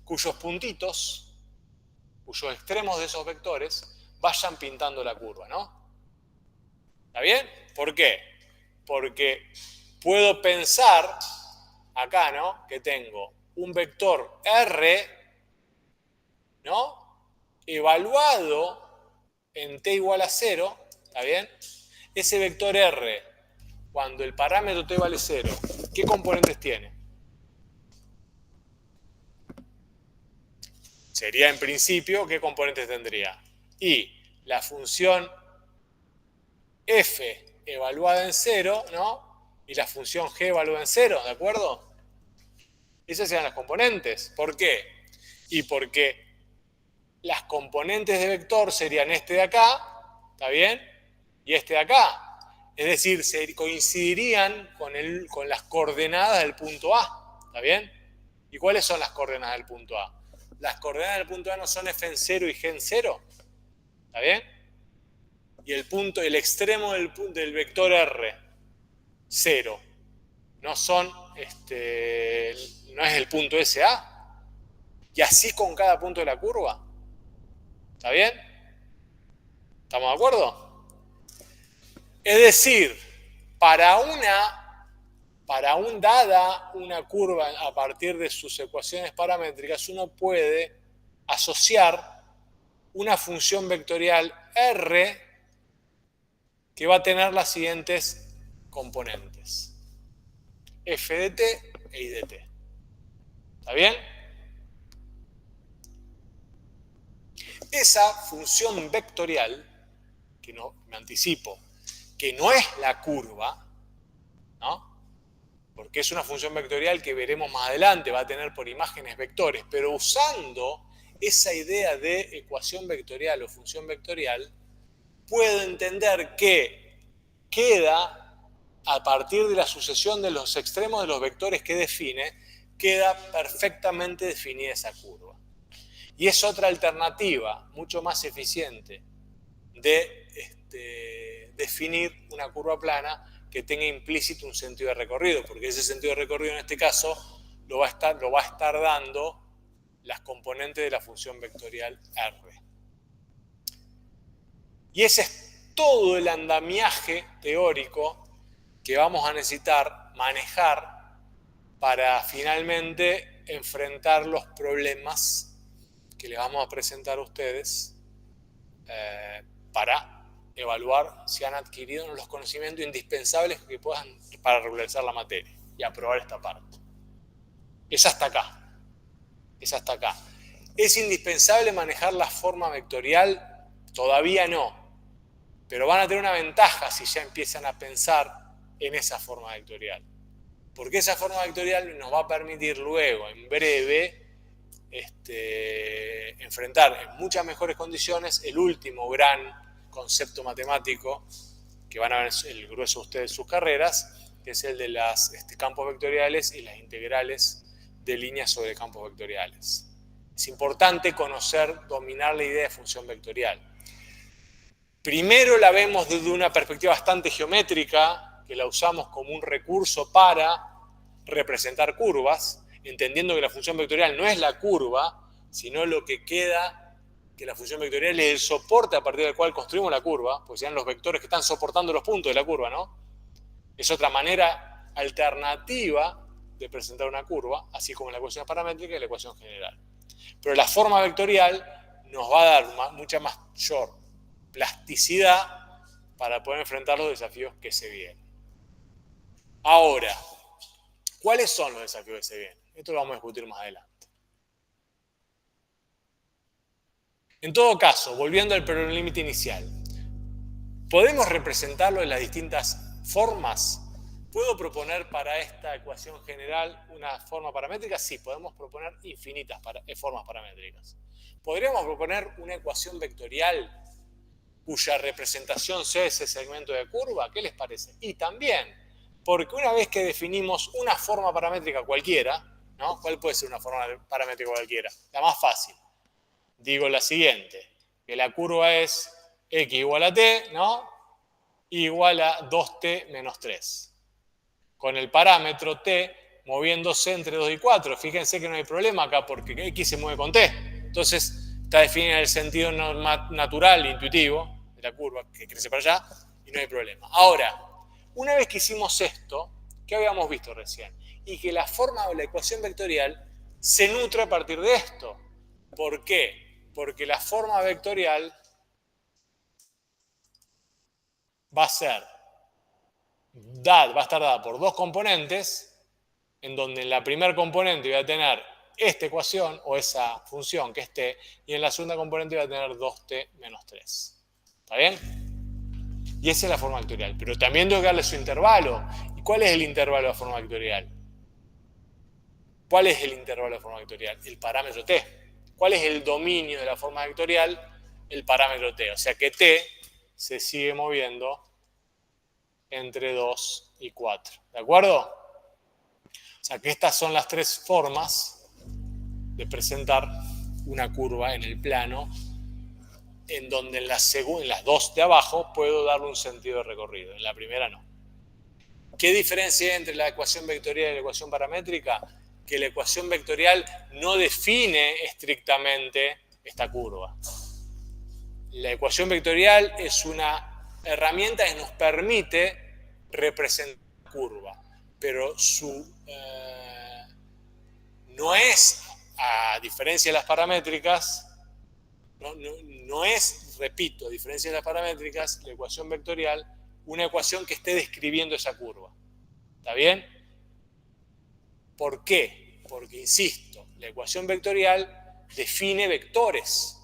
cuyos puntitos, cuyos extremos de esos vectores vayan pintando la curva, ¿no? ¿Está bien? ¿Por qué? Porque puedo pensar acá, ¿no? Que tengo un vector R, ¿no? Evaluado en t igual a 0, ¿está bien? Ese vector R, cuando el parámetro t vale 0, ¿qué componentes tiene? Sería en principio, ¿qué componentes tendría? Y la función f evaluada en 0, ¿no? Y la función g evaluada en 0, ¿de acuerdo? Esas serían las componentes. ¿Por qué? Y porque las componentes de vector serían este de acá, ¿está bien? Y este de acá. Es decir, coincidirían con las coordenadas del punto A, ¿está bien? ¿Y cuáles son las coordenadas del punto A? Las coordenadas del punto A no son f en 0 y g en 0, ¿está bien? Y el extremo del vector R, 0, no no es el punto SA. Y así con cada punto de la curva. ¿Está bien? ¿Estamos de acuerdo? Es decir, dada una curva a partir de sus ecuaciones paramétricas, uno puede asociar una función vectorial R que va a tener las siguientes componentes: f de t e y de t. ¿Está bien? Esa función vectorial, que no me anticipo, que no es la curva, ¿no? Porque es una función vectorial que veremos más adelante, va a tener por imágenes vectores, pero usando esa idea de ecuación vectorial o función vectorial, puedo entender que queda, a partir de la sucesión de los extremos de los vectores que define, queda perfectamente definida esa curva. Y es otra alternativa mucho más eficiente de definir una curva plana que tenga implícito un sentido de recorrido, porque ese sentido de recorrido en este caso lo va a estar dando las componentes de la función vectorial R. Y ese es todo el andamiaje teórico que vamos a necesitar manejar para finalmente enfrentar los problemas que les vamos a presentar a ustedes para evaluar si han adquirido los conocimientos indispensables que puedan para regularizar la materia y aprobar esta parte. Es hasta acá. Es hasta acá. ¿Es indispensable manejar la forma vectorial? Todavía no. Pero van a tener una ventaja si ya empiezan a pensar en esa forma vectorial. Porque esa forma vectorial nos va a permitir luego, en breve, enfrentar en muchas mejores condiciones el último gran concepto matemático que van a ver el grueso de ustedes en sus carreras, que es el de los campos vectoriales y las integrales de líneas sobre campos vectoriales. Es importante conocer, dominar la idea de función vectorial. Primero la vemos desde una perspectiva bastante geométrica, que la usamos como un recurso para representar curvas, entendiendo que la función vectorial no es la curva, sino lo que queda, que la función vectorial es el soporte a partir del cual construimos la curva, pues sean los vectores que están soportando los puntos de la curva, ¿no? Es otra manera alternativa de presentar una curva, así como la ecuación paramétrica y la ecuación general. Pero la forma vectorial nos va a dar mucha mayor plasticidad para poder enfrentar los desafíos que se vienen. Ahora, ¿cuáles son los desafíos que se vienen? Esto lo vamos a discutir más adelante. En todo caso, volviendo al problema límite inicial, ¿podemos representarlo en las distintas formas? ¿Puedo proponer para esta ecuación general una forma paramétrica? Sí, podemos proponer infinitas formas paramétricas. ¿Podríamos proponer una ecuación vectorial cuya representación sea ese segmento de curva? ¿Qué les parece? Y también, porque una vez que definimos una forma paramétrica cualquiera, ¿no? ¿Cuál puede ser una forma paramétrica cualquiera? La más fácil. Digo la siguiente, que la curva es x igual a t, ¿no? Igual a 2t menos 3. Con el parámetro t moviéndose entre 2 y 4. Fíjense que no hay problema acá porque x se mueve con t. Entonces está definida en el sentido natural, intuitivo de la curva que crece para allá y no hay problema. Ahora, una vez que hicimos esto, ¿qué habíamos visto recién? Y que la forma de la ecuación vectorial se nutre a partir de esto. ¿Por qué? Porque la forma vectorial va a estar dada por dos componentes, en donde en la primera componente voy a tener esta ecuación o esa función que es t, y en la segunda componente voy a tener 2t menos 3. ¿Está bien? Y esa es la forma vectorial. Pero también tengo que darle su intervalo. ¿Y cuál es el intervalo de la forma vectorial? ¿Cuál es el intervalo de la forma vectorial? El parámetro t. ¿Cuál es el dominio de la forma vectorial? El parámetro t. O sea que t se sigue moviendo entre 2 y 4. ¿De acuerdo? O sea que estas son las tres formas de presentar una curva en el plano, en donde en las dos de abajo puedo darle un sentido de recorrido. En la primera no. ¿Qué diferencia hay entre la ecuación vectorial y la ecuación paramétrica? Que la ecuación vectorial no define estrictamente esta curva. La ecuación vectorial es una herramienta que nos permite representar la curva, pero no es, a diferencia de las paramétricas, no es, repito, a diferencia de las paramétricas, la ecuación vectorial, una ecuación que esté describiendo esa curva. ¿Está bien? ¿Por qué? Porque, insisto, la ecuación vectorial define vectores.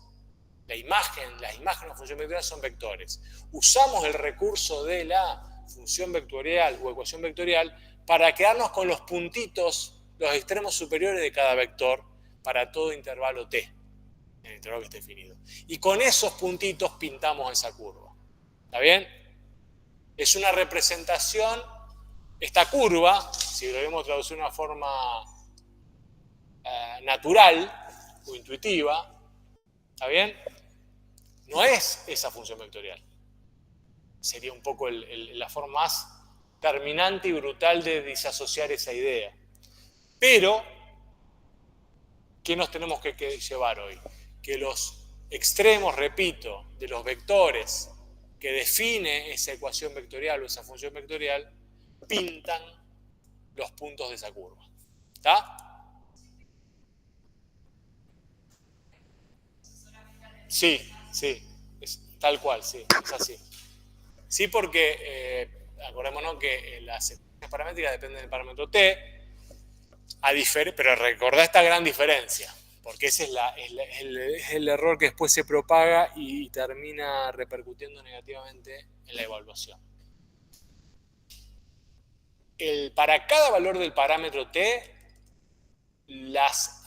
Las imágenes de la función vectorial son vectores. Usamos el recurso de la función vectorial o ecuación vectorial para quedarnos con los puntitos, los extremos superiores de cada vector para todo intervalo t, en el intervalo que esté definido. Y con esos puntitos pintamos esa curva. ¿Está bien? Es una representación, esta curva, si lo debemos traducir de una forma natural o intuitiva, ¿está bien? No es esa función vectorial. Sería un poco la forma más terminante y brutal de disasociar esa idea. Pero, ¿qué nos tenemos que llevar hoy? Que los extremos, repito, de los vectores que define esa ecuación vectorial o esa función vectorial pintan los puntos de esa curva. ¿Está? Sí, sí, es tal cual, sí, es así. Sí, porque acordémonos que las ecuaciones paramétricas dependen del parámetro t, pero recordá esta gran diferencia, porque ese es el error que después se propaga y termina repercutiendo negativamente en la evaluación. Para cada valor del parámetro t, las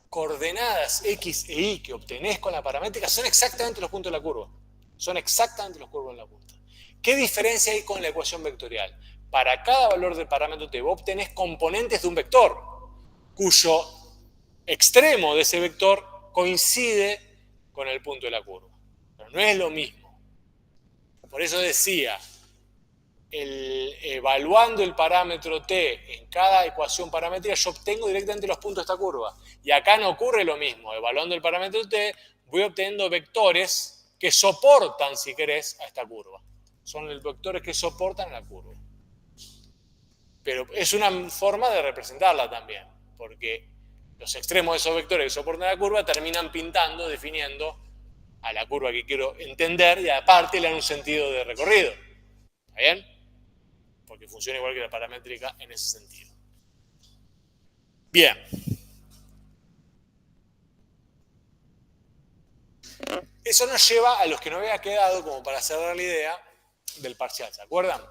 coordenadas x e y que obtenés con la paramétrica son exactamente los puntos de la curva. Son exactamente los curvos de la punta. ¿Qué diferencia hay con la ecuación vectorial? Para cada valor del parámetro t, vos obtenés componentes de un vector, cuyo extremo de ese vector coincide con el punto de la curva. Pero no es lo mismo. Por eso decía, evaluando el parámetro t en cada ecuación paramétrica, yo obtengo directamente los puntos de esta curva. Y acá no ocurre lo mismo. Evaluando el parámetro t, voy obteniendo vectores que soportan, si querés, a esta curva. Son los vectores que soportan a la curva. Pero es una forma de representarla también, porque los extremos de esos vectores que soportan a la curva terminan pintando, definiendo a la curva que quiero entender y aparte le dan un sentido de recorrido. ¿Está bien? Porque funciona igual que la paramétrica en ese sentido. Bien. Eso nos lleva a los que nos había quedado, como para cerrar la idea, del parcial. ¿Se acuerdan?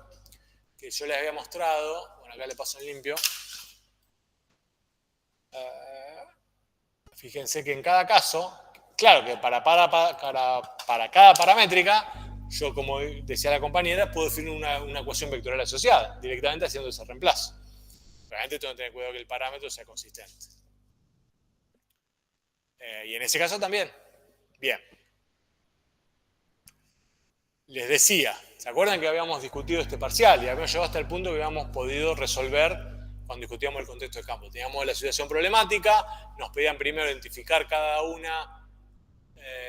Que yo les había mostrado, bueno, acá le paso en limpio. Fíjense que en cada caso, claro que para cada paramétrica, yo, como decía la compañera, puedo definir una ecuación vectorial asociada, directamente haciendo ese reemplazo. Realmente tengo que tener cuidado que el parámetro sea consistente. Y en ese caso también. Bien. Les decía, ¿se acuerdan que habíamos discutido este parcial? Y habíamos llegado hasta el punto que habíamos podido resolver cuando discutíamos el contexto de campo. Teníamos la situación problemática, nos pedían primero identificar cada una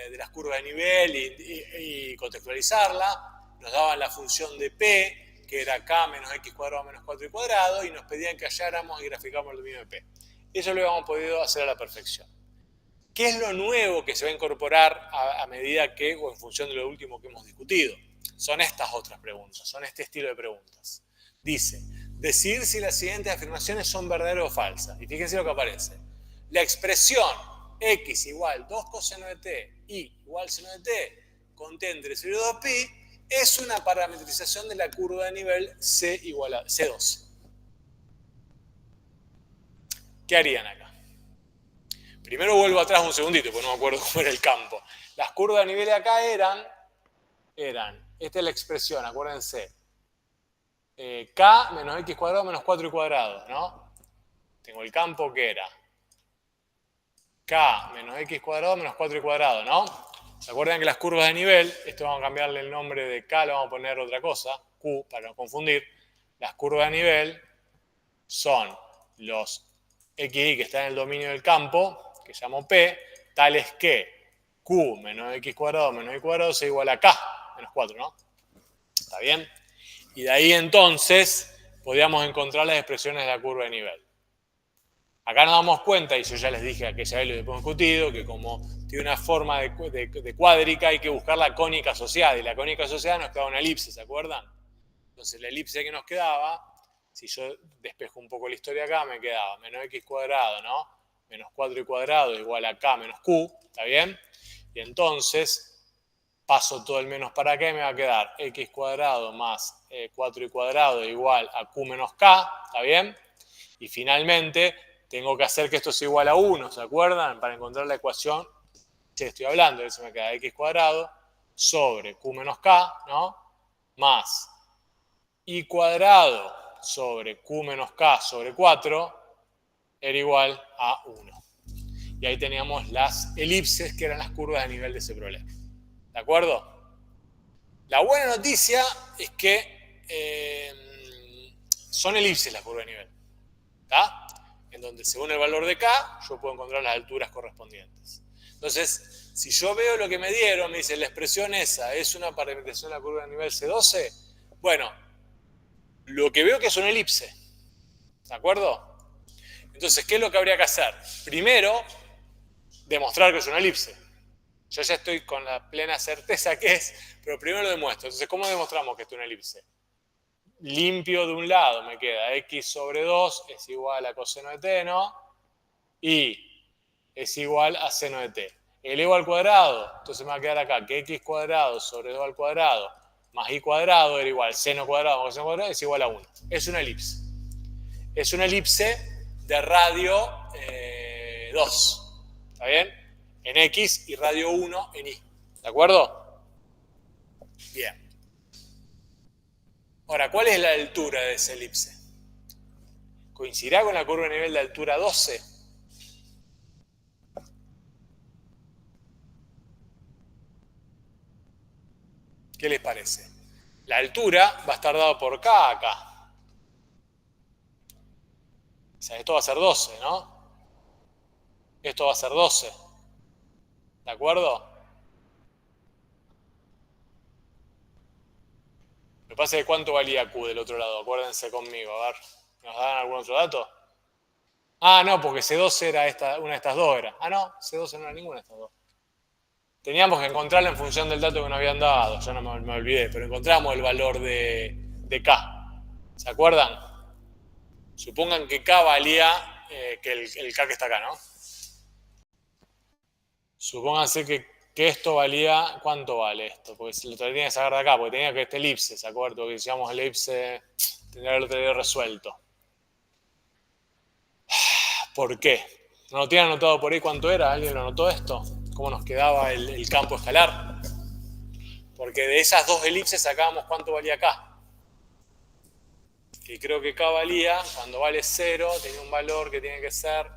de las curvas de nivel y contextualizarla. Nos daban la función de P, que era K menos X cuadrado menos 4y cuadrado, y nos pedían que halláramos y graficáramos el dominio de P. Eso lo habíamos podido hacer a la perfección. ¿Qué es lo nuevo que se va a incorporar a medida que, o en función de lo último que hemos discutido? Son estas otras preguntas, son este estilo de preguntas. Dice, decidir si las siguientes afirmaciones son verdaderas o falsas. Y fíjense lo que aparece. La expresión x igual 2 coseno de t, y igual seno de t, con t entre 0 y 2pi, es una parametrización de la curva de nivel c igual a C12. ¿Qué harían acá? Primero vuelvo atrás un segundito, porque no me acuerdo cómo era el campo. Las curvas de nivel de acá eran, esta es la expresión, acuérdense, k menos x cuadrado menos 4y cuadrado, ¿no? Tengo el campo que era k menos x cuadrado menos 4y cuadrado, ¿no? ¿Se acuerdan que las curvas de nivel, esto vamos a cambiarle el nombre de k, le vamos a poner otra cosa, q, para no confundir? Las curvas de nivel son los xy que están en el dominio del campo, que llamo P, tales que Q menos X cuadrado menos Y cuadrado es igual a K menos 4, ¿no? ¿Está bien? Y de ahí entonces podríamos encontrar las expresiones de la curva de nivel. Acá nos damos cuenta, y yo ya les dije aquella vez lo que hemos discutido, que como tiene una forma de cuádrica hay que buscar la cónica asociada, y la cónica asociada nos quedaba una elipse, ¿se acuerdan? Entonces la elipse que nos quedaba, si yo despejo un poco la historia acá, me quedaba menos X cuadrado, ¿no? Menos 4y cuadrado igual a K menos Q, ¿está bien? Y entonces paso todo el menos para acá y me va a quedar X cuadrado más 4y cuadrado igual a Q menos K, ¿está bien? Y finalmente tengo que hacer que esto sea igual a 1, ¿se acuerdan? Para encontrar la ecuación que estoy hablando, eso me queda X cuadrado sobre Q menos K, ¿no? Más Y cuadrado sobre Q menos K sobre 4 era igual a 1. Y ahí teníamos las elipses, que eran las curvas de nivel de ese problema. ¿De acuerdo? La buena noticia es que son elipses las curvas de nivel. ¿Está? En donde según el valor de K, yo puedo encontrar las alturas correspondientes. Entonces, si yo veo lo que me dieron, me dice la expresión esa es una parametrización de la curva de nivel C12, bueno, lo que veo que es una elipse. ¿De acuerdo? Entonces, ¿qué es lo que habría que hacer? Primero, demostrar que es una elipse. Yo ya estoy con la plena certeza que es, pero primero lo demuestro. Entonces, ¿cómo demostramos que esto es una elipse? Limpio de un lado, me queda x sobre 2 es igual a coseno de t, ¿no? Y es igual a seno de t. Elevo al cuadrado, entonces me va a quedar acá que x cuadrado sobre 2 al cuadrado más y cuadrado era igual seno cuadrado más coseno cuadrado es igual a 1. Es una elipse. Es una elipse de radio 2. ¿Está bien? En x y radio 1 en y. ¿De acuerdo? Bien. Ahora, ¿cuál es la altura de esa elipse? ¿Coincidirá con la curva de nivel de altura 12? ¿Qué les parece? La altura va a estar dada por k acá. O sea, esto va a ser 12, ¿no? Esto va a ser 12. ¿De acuerdo? Lo que pasa es que ¿cuánto valía Q del otro lado? Acuérdense conmigo, a ver. ¿Nos dan algún otro dato? Ah, no, porque C12 era una de estas dos. Ah, no, C12 no era ninguna de estas dos. Teníamos que encontrarla en función del dato que nos habían dado. Ya no me olvidé, pero encontramos el valor de K. ¿Se acuerdan? Supongan que K valía que el K que está acá, ¿no? Supónganse que esto valía, ¿cuánto vale esto? Porque lo tenía que sacar de acá, porque tenía que esta elipse, ¿se acuerdan? Porque si llamamos elipse, tendría que haberlo tenido resuelto. ¿Por qué? ¿No lo tienen anotado por ahí cuánto era? ¿Alguien lo anotó esto? ¿Cómo nos quedaba el campo escalar? Porque de esas dos elipses sacábamos cuánto valía K. Y creo que K valía, cuando vale 0, tenía un valor que tiene que ser,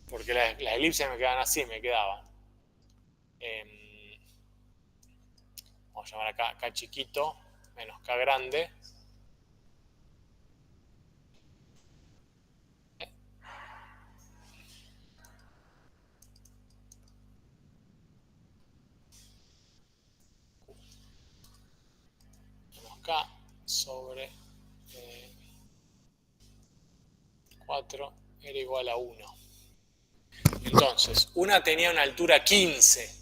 porque las elipses me quedan así, me quedaban. Vamos a llamar acá K chiquito menos K grande. K sobre 4 era igual a 1. Entonces, una tenía una altura 15.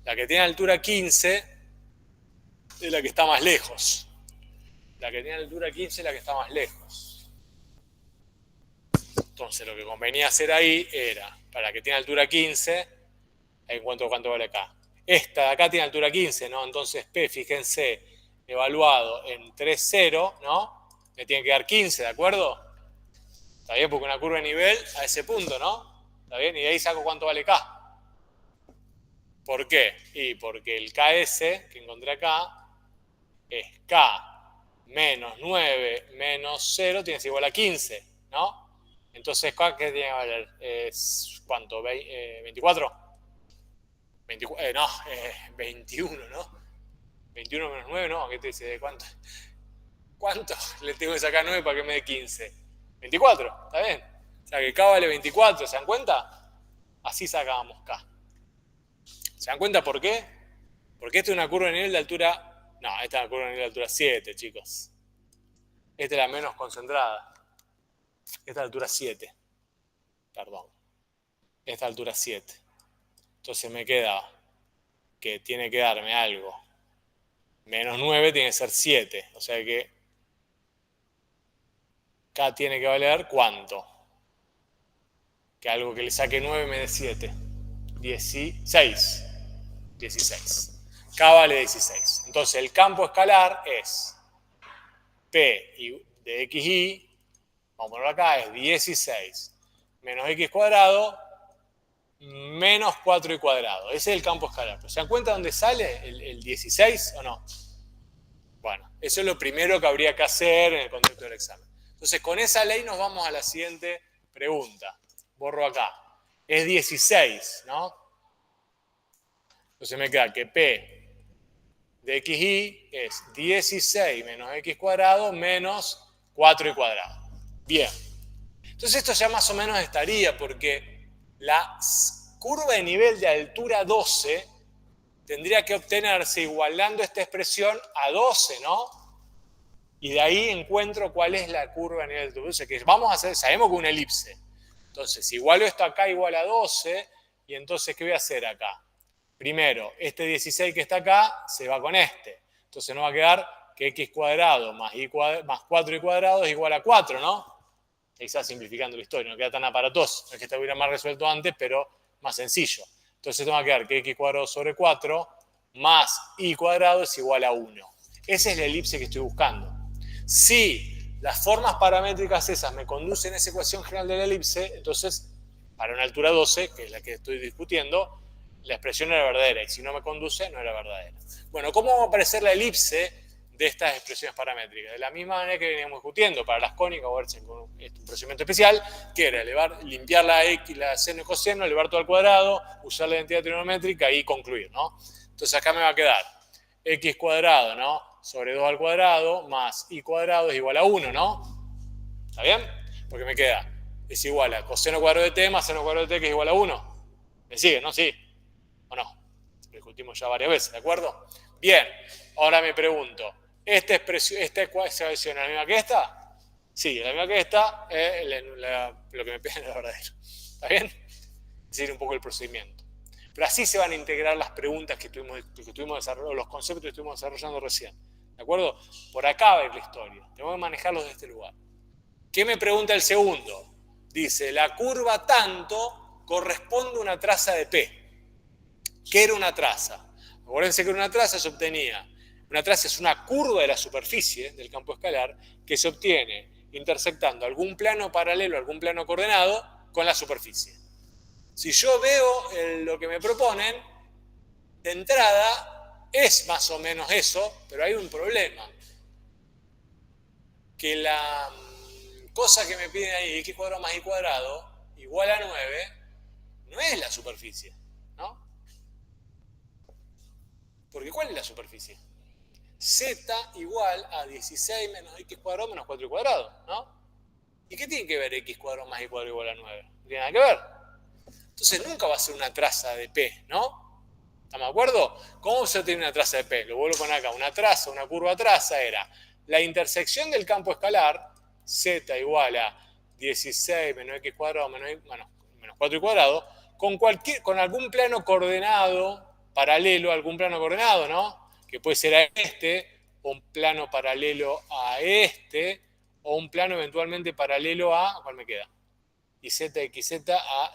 La que tiene altura 15 es la que está más lejos. La que tiene altura 15 es la que está más lejos. Entonces, lo que convenía hacer ahí era, para la que tiene altura 15, ahí encuentro cuánto vale acá. Esta de acá tiene altura 15, ¿no? Entonces, P, fíjense, evaluado en 3, 0, ¿no? Me tiene que dar 15, ¿de acuerdo? Está bien, porque una curva de nivel a ese punto, ¿no? Está bien, y de ahí saco cuánto vale K. ¿Por qué? Y porque el KS que encontré acá es K menos 9 menos 0 tiene que ser igual a 15, ¿no? Entonces, ¿qué tiene que valer? ¿Cuánto? ¿24? 21, ¿no? 21 menos 9, ¿no? ¿Qué te dice? ¿De cuánto? ¿Cuánto le tengo que sacar 9 para que me dé 15? 24, ¿está bien? O sea que K vale 24, ¿se dan cuenta? Así sacábamos K. ¿Se dan cuenta por qué? Porque esta es una curva de nivel de altura... No, esta es una curva de nivel de altura 7, chicos. Esta es la menos concentrada. Esta es la altura 7. Perdón. Esta es la altura 7. Entonces me queda que tiene que darme algo. Menos 9 tiene que ser 7. O sea que K tiene que valer ¿cuánto? Que algo que le saque 9 me dé 7. 16. 16. K vale 16. Entonces el campo escalar es P de xy, vamos a ponerlo acá, es 16 menos x cuadrado menos 4y cuadrado. Ese es el campo escalar. ¿Se dan cuenta dónde sale el 16 o no? Bueno, eso es lo primero que habría que hacer en el contexto del examen. Entonces, con esa ley nos vamos a la siguiente pregunta. Borro acá. Es 16, ¿no? Entonces me queda que P de xy es 16 menos x cuadrado menos 4y cuadrado. Bien. Entonces esto ya más o menos estaría, porque la curva de nivel de altura 12 tendría que obtenerse igualando esta expresión a 12, ¿no? Y de ahí encuentro cuál es la curva de nivel de altura 12, que vamos a hacer, sabemos que es una elipse. Entonces, si igualo esto acá igual a 12, Y entonces, ¿qué voy a hacer acá? Primero, este 16 que está acá se va con este. Entonces nos va a quedar que x cuadrado más 4y cuadrado es igual a 4, ¿no? Quizás simplificando la historia, no queda tan aparatoso. No es que esto hubiera más resuelto antes, pero más sencillo. Entonces nos va a quedar que x cuadrado sobre 4 más y cuadrado es igual a 1. Esa es la elipse que estoy buscando. Si las formas paramétricas esas me conducen a esa ecuación general de la elipse, entonces, para una altura 12, que es la que estoy discutiendo, la expresión era verdadera, y si no me conduce, no era verdadera. Bueno, ¿cómo va a aparecer la elipse de estas expresiones paramétricas? De la misma manera que veníamos discutiendo para las cónicas o con un procedimiento especial, que era limpiar la x, la seno y coseno, elevar todo al cuadrado, usar la identidad trigonométrica y concluir, ¿no? Entonces acá me va a quedar x cuadrado, ¿no? Sobre 2 al cuadrado más y cuadrado es igual a 1, ¿no? ¿Está bien? Porque me queda, es igual a coseno cuadrado de t más seno cuadrado de t, que es igual a 1. ¿Me sigue, no? Sí. ¿O no? Lo discutimos ya varias veces, ¿de acuerdo? Bien, ahora me pregunto, ¿esta ecuación es la misma que esta? Sí, es la misma que esta, lo que me pide es la verdadera. ¿Está bien? Es decir, un poco el procedimiento. Pero así se van a integrar las preguntas que estuvimos desarrollando, los conceptos que estuvimos desarrollando recién. ¿De acuerdo? Por acá va a ir la historia. Tengo que manejarlos de este lugar. ¿Qué me pregunta el segundo? Dice, la curva tanto corresponde a una traza de P. ¿Qué era una traza? Acuérdense que una traza se obtenía. Una traza es una curva de la superficie del campo escalar que se obtiene intersectando algún plano paralelo, algún plano coordenado con la superficie. Si yo veo lo que me proponen, de entrada es más o menos eso, pero hay un problema. Que la cosa que me piden ahí, x cuadrado más y cuadrado, igual a 9, no es la superficie, ¿no? Porque ¿cuál es la superficie? Z igual a 16 menos x cuadrado menos 4y cuadrado, ¿no? ¿Y qué tiene que ver x cuadrado más y cuadrado igual a 9? No tiene nada que ver. Entonces nunca va a ser una traza de P, ¿no? ¿Estamos de acuerdo? ¿Cómo se obtiene una traza de P? Lo vuelvo a poner acá. Una traza, una curva traza era la intersección del campo escalar, Z igual a 16 menos x cuadrado menos 4y cuadrado, con algún plano coordenado paralelo a algún plano coordenado, ¿no? Que puede ser a este, o un plano paralelo a este, o un plano eventualmente paralelo a, ¿cuál me queda? Y z, xz a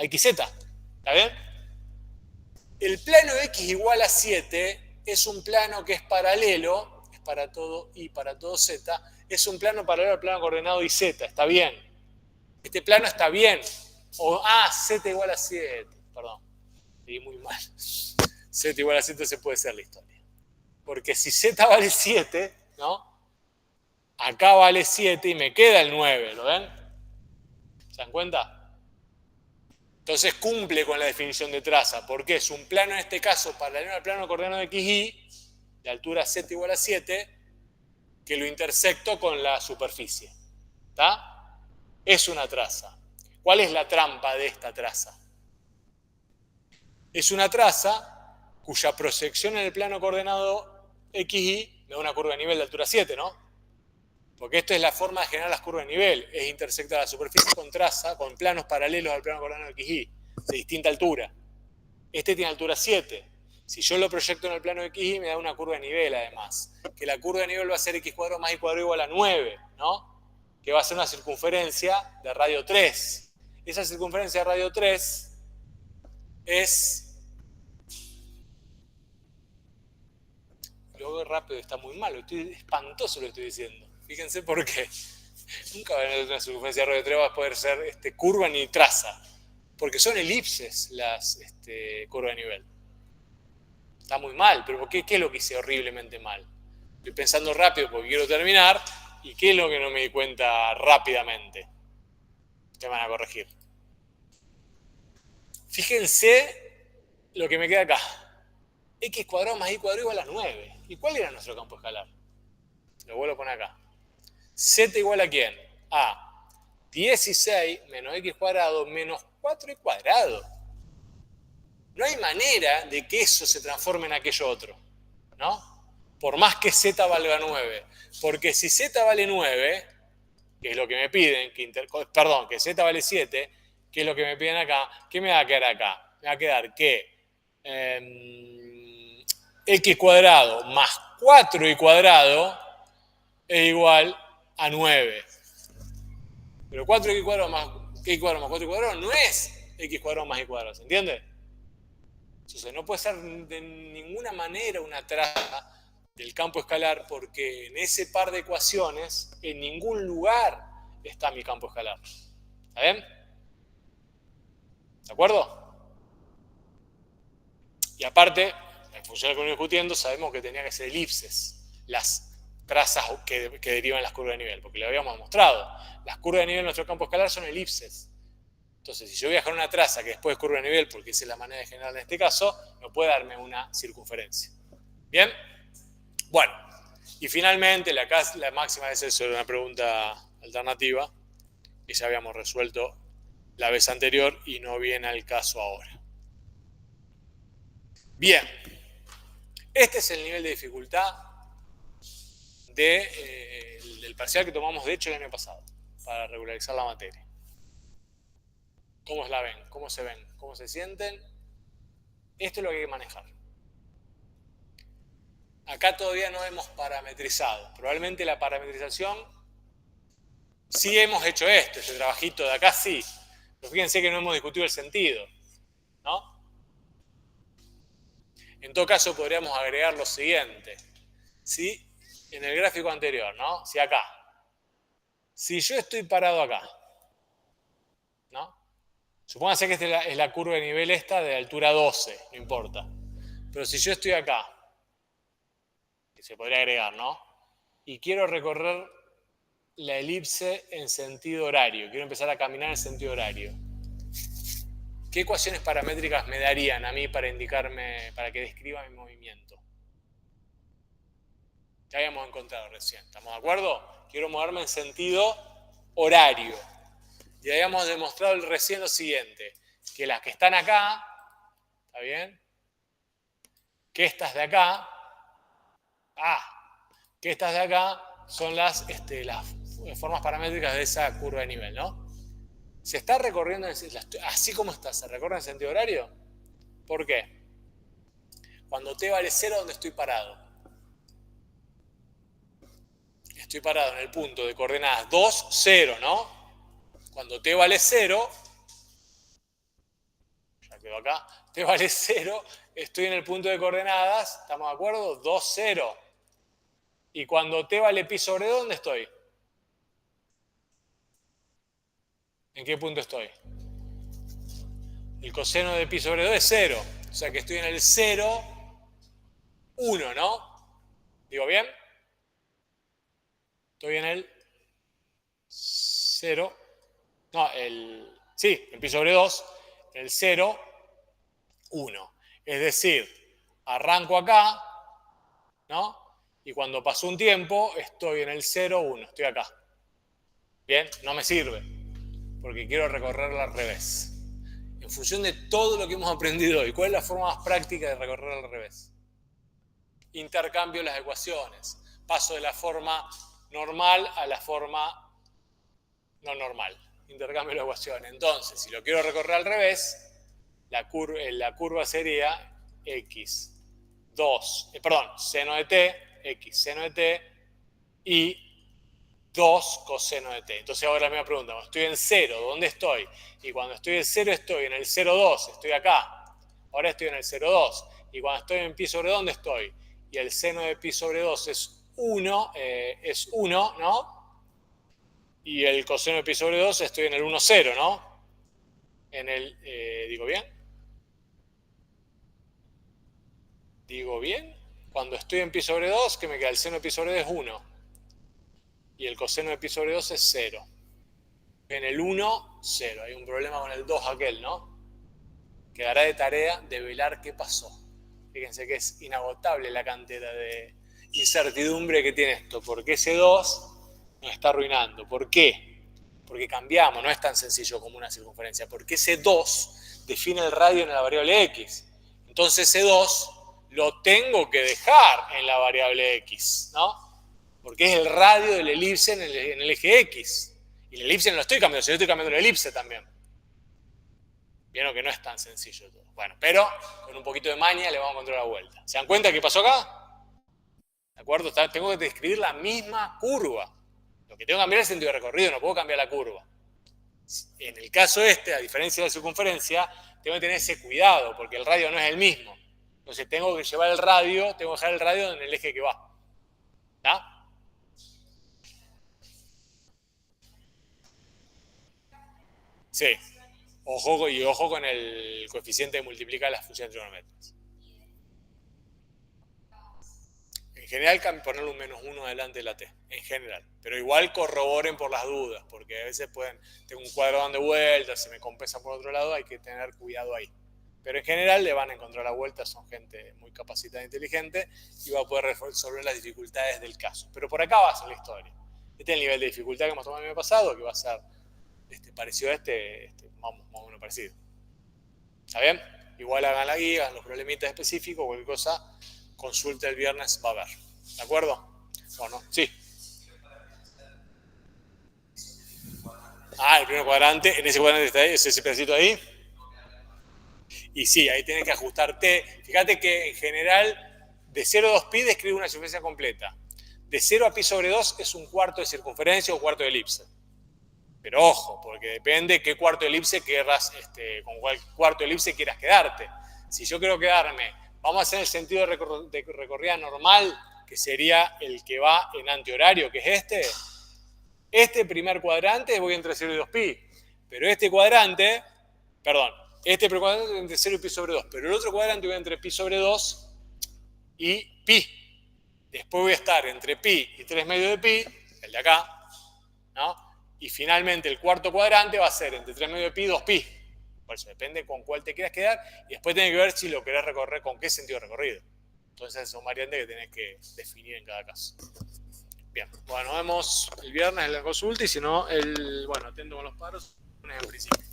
xz. ¿Está bien? El plano x igual a 7 es un plano que es paralelo, es para todo y para todo z, es un plano paralelo al plano coordenado y z, está bien. Este plano está bien. Z igual a 7, perdón, leí muy mal. Z igual a 7 se puede ser la historia. Porque si z vale 7, ¿no? Acá vale 7 y me queda el 9, ¿lo ven? ¿Se dan cuenta? Entonces cumple con la definición de traza, porque es un plano en este caso paralelo al plano coordenado de XY, de altura z igual a 7, que lo intersecto con la superficie. ¿Está? Es una traza. ¿Cuál es la trampa de esta traza? Es una traza cuya proyección en el plano coordenado XY me da una curva de nivel de altura 7, ¿no? Porque esta es la forma de generar las curvas de nivel, es intersectar la superficie con traza, con planos paralelos al plano coordenado XY, de distinta altura. Este tiene altura 7. Si yo lo proyecto en el plano XY me da una curva de nivel además, que la curva de nivel va a ser x cuadrado más y cuadrado igual a 9, ¿no? Que va a ser una circunferencia de radio 3. Esa circunferencia de radio 3 es... Lo veo rápido, está muy malo, estoy espantoso lo que estoy diciendo. Fíjense por qué. Nunca va a haber una circunferencia de radio 3 va a poder ser curva ni traza, porque son elipses las curvas de nivel. Está muy mal, pero ¿qué es lo que hice horriblemente mal? Estoy pensando rápido porque quiero terminar, y ¿qué es lo que no me di cuenta rápidamente? Te van a corregir. Fíjense lo que me queda acá. X cuadrado más y cuadrado igual a 9. ¿Y cuál era nuestro campo escalar? Lo vuelvo a poner acá. Z igual a ¿quién? A 16 menos x cuadrado menos 4y cuadrado. No hay manera de que eso se transforme en aquello otro, ¿no? Por más que z valga 9. Porque si z vale 9, que es lo que me piden, que z vale 7, ¿Qué es lo que me piden acá? ¿Qué me va a quedar acá? Me va a quedar que x cuadrado más 4y cuadrado es igual a 9. Pero 4x cuadrado más x cuadrado más 4y cuadrado no es x cuadrado más y cuadrado, ¿se entiende? Entonces no puede ser de ninguna manera una traza del campo escalar porque en ese par de ecuaciones en ningún lugar está mi campo escalar. ¿Está bien? ¿De acuerdo? Y aparte, en función de lo que venimos discutiendo, sabemos que tenía que ser elipses las trazas que derivan las curvas de nivel, porque lo habíamos mostrado. Las curvas de nivel en nuestro campo escalar son elipses. Entonces, si yo voy a dejar una traza que después es curva de nivel, porque esa es la manera de generar en este caso, no puede darme una circunferencia. ¿Bien? Bueno, y finalmente la máxima es sobre una pregunta alternativa que ya habíamos resuelto la vez anterior y no viene al caso ahora. Bien, este es el nivel de dificultad del parcial que tomamos de hecho el año pasado para regularizar la materia. ¿Cómo la ven? ¿Cómo se ven? ¿Cómo se sienten? Esto es lo que hay que manejar. Acá todavía no hemos parametrizado. Probablemente la parametrización, sí hemos hecho este trabajito de acá sí. Pero fíjense que no hemos discutido el sentido, ¿no? En todo caso podríamos agregar lo siguiente. Si en el gráfico anterior, ¿no? Si acá. Si yo estoy parado acá, ¿no? Supóngase que esta es la curva de nivel esta de altura 12, no importa. Pero si yo estoy acá, que se podría agregar, ¿no? Y quiero recorrer la elipse en sentido horario, quiero empezar a caminar en sentido horario. ¿Qué ecuaciones paramétricas me darían a mí para indicarme, para que describa mi movimiento? Ya habíamos encontrado recién, ¿estamos de acuerdo? Quiero moverme en sentido horario. Y habíamos demostrado recién lo siguiente, que las que están acá, ¿está bien? Que estas de acá, que estas de acá son las formas paramétricas de esa curva de nivel, ¿no? ¿Se está recorriendo, así como está, se recorre en sentido horario? ¿Por qué? Cuando t vale 0, ¿dónde estoy parado? Estoy parado en el punto de coordenadas 2, 0, ¿no? Cuando t vale 0, ya quedó acá, t vale 0, estoy en el punto de coordenadas, ¿estamos de acuerdo? 2, 0. Y cuando t vale pi sobre 2, ¿dónde estoy? ¿En qué punto estoy? El coseno de pi sobre 2 es 0. O sea que estoy en el 0, 1, ¿no? ¿Digo bien? Estoy en el 0. No, sí, en pi sobre 2. El 0, 1. Es decir, arranco acá, ¿no? Y cuando pasó un tiempo, estoy en el 0, 1. Estoy acá. Bien, no me sirve. Porque quiero recorrerla al revés. En función de todo lo que hemos aprendido hoy, ¿cuál es la forma más práctica de recorrer al revés? Intercambio las ecuaciones. Paso de la forma normal a la forma no normal. Intercambio las ecuaciones. Entonces, si lo quiero recorrer al revés, la curva sería seno de t, x seno de t y 2 coseno de t. Entonces ahora me pregunta, cuando estoy en 0, ¿dónde estoy? Y cuando estoy en 0 estoy en el 0,2, estoy acá. Ahora estoy en el 0,2. Y cuando estoy en pi sobre 2, ¿dónde estoy? Y el seno de pi sobre 2 es 1, ¿no? Y el coseno de pi sobre 2 estoy en el 1,0, ¿no? En el, ¿digo bien? ¿Digo bien? Cuando estoy en pi sobre 2, ¿qué me queda? El seno de pi sobre 2 es 1. Y el coseno de pi sobre 2 es 0. En el 1, 0. Hay un problema con el 2 aquel, ¿no? Quedará de tarea develar qué pasó. Fíjense que es inagotable la cantidad de incertidumbre que tiene esto. Porque ese 2 nos está arruinando. ¿Por qué? Porque cambiamos, no es tan sencillo como una circunferencia. Porque ese 2 define el radio en la variable x. Entonces ese 2 lo tengo que dejar en la variable x, ¿no? Porque es el radio de la elipse en el eje X. Y la elipse no lo estoy cambiando, yo estoy cambiando la elipse también. Vieron que no es tan sencillo todo. Bueno, pero con un poquito de maña le vamos a encontrar la vuelta. ¿Se dan cuenta qué pasó acá? ¿De acuerdo? Tengo que describir la misma curva. Lo que tengo que cambiar es el sentido de recorrido, no puedo cambiar la curva. En el caso este, a diferencia de la circunferencia, tengo que tener ese cuidado, porque el radio no es el mismo. Entonces tengo que llevar el radio, tengo que dejar el radio en el eje que va. ¿Está? Sí. Ojo con el coeficiente que multiplica las funciones trigonométricas. En general, ponerle un -1 delante de la t, en general. Pero igual corroboren por las dudas, porque a veces tengo un cuadro dando vueltas, se me compensa por otro lado, hay que tener cuidado ahí. Pero en general le van a encontrar la vuelta, son gente muy capacitada e inteligente y va a poder resolver las dificultades del caso. Pero por acá va a ser la historia. Este es el nivel de dificultad que hemos tomado el año pasado, que va a ser parecido a más o menos parecido. ¿Está bien? Igual hagan la guía, hagan los problemitas específicos, cualquier cosa, consulte el viernes, va a ver. ¿De acuerdo? Bueno, sí. El primer cuadrante, en ese cuadrante está ahí, es ese pedacito ahí. Y sí, ahí tienes que ajustarte. Fíjate que en general, de 0 a 2 pi describe una circunferencia completa. De 0 a pi sobre 2 es un cuarto de circunferencia o cuarto de elipse. Pero ojo, porque depende qué cuarto de elipse querrás, con cuál cuarto de elipse quieras quedarte. Si yo quiero quedarme, vamos a hacer el sentido de recorrida normal, que sería el que va en antihorario, que es este primer cuadrante voy entre 0 y 2 pi. Pero este cuadrante, este primer cuadrante voy entre 0 y pi sobre 2. Pero el otro cuadrante voy entre pi sobre 2 y pi. Después voy a estar entre pi y 3 medios de pi, el de acá, ¿no? Y finalmente el cuarto cuadrante va a ser entre 3 medios de pi y 2 pi. Por eso depende con cuál te quieras quedar. Y después tenés que ver si lo querés recorrer con qué sentido de recorrido. Entonces son variantes que tenés que definir en cada caso. Bien, bueno, nos vemos el viernes en la consulta y si no, atento con los paros en principio.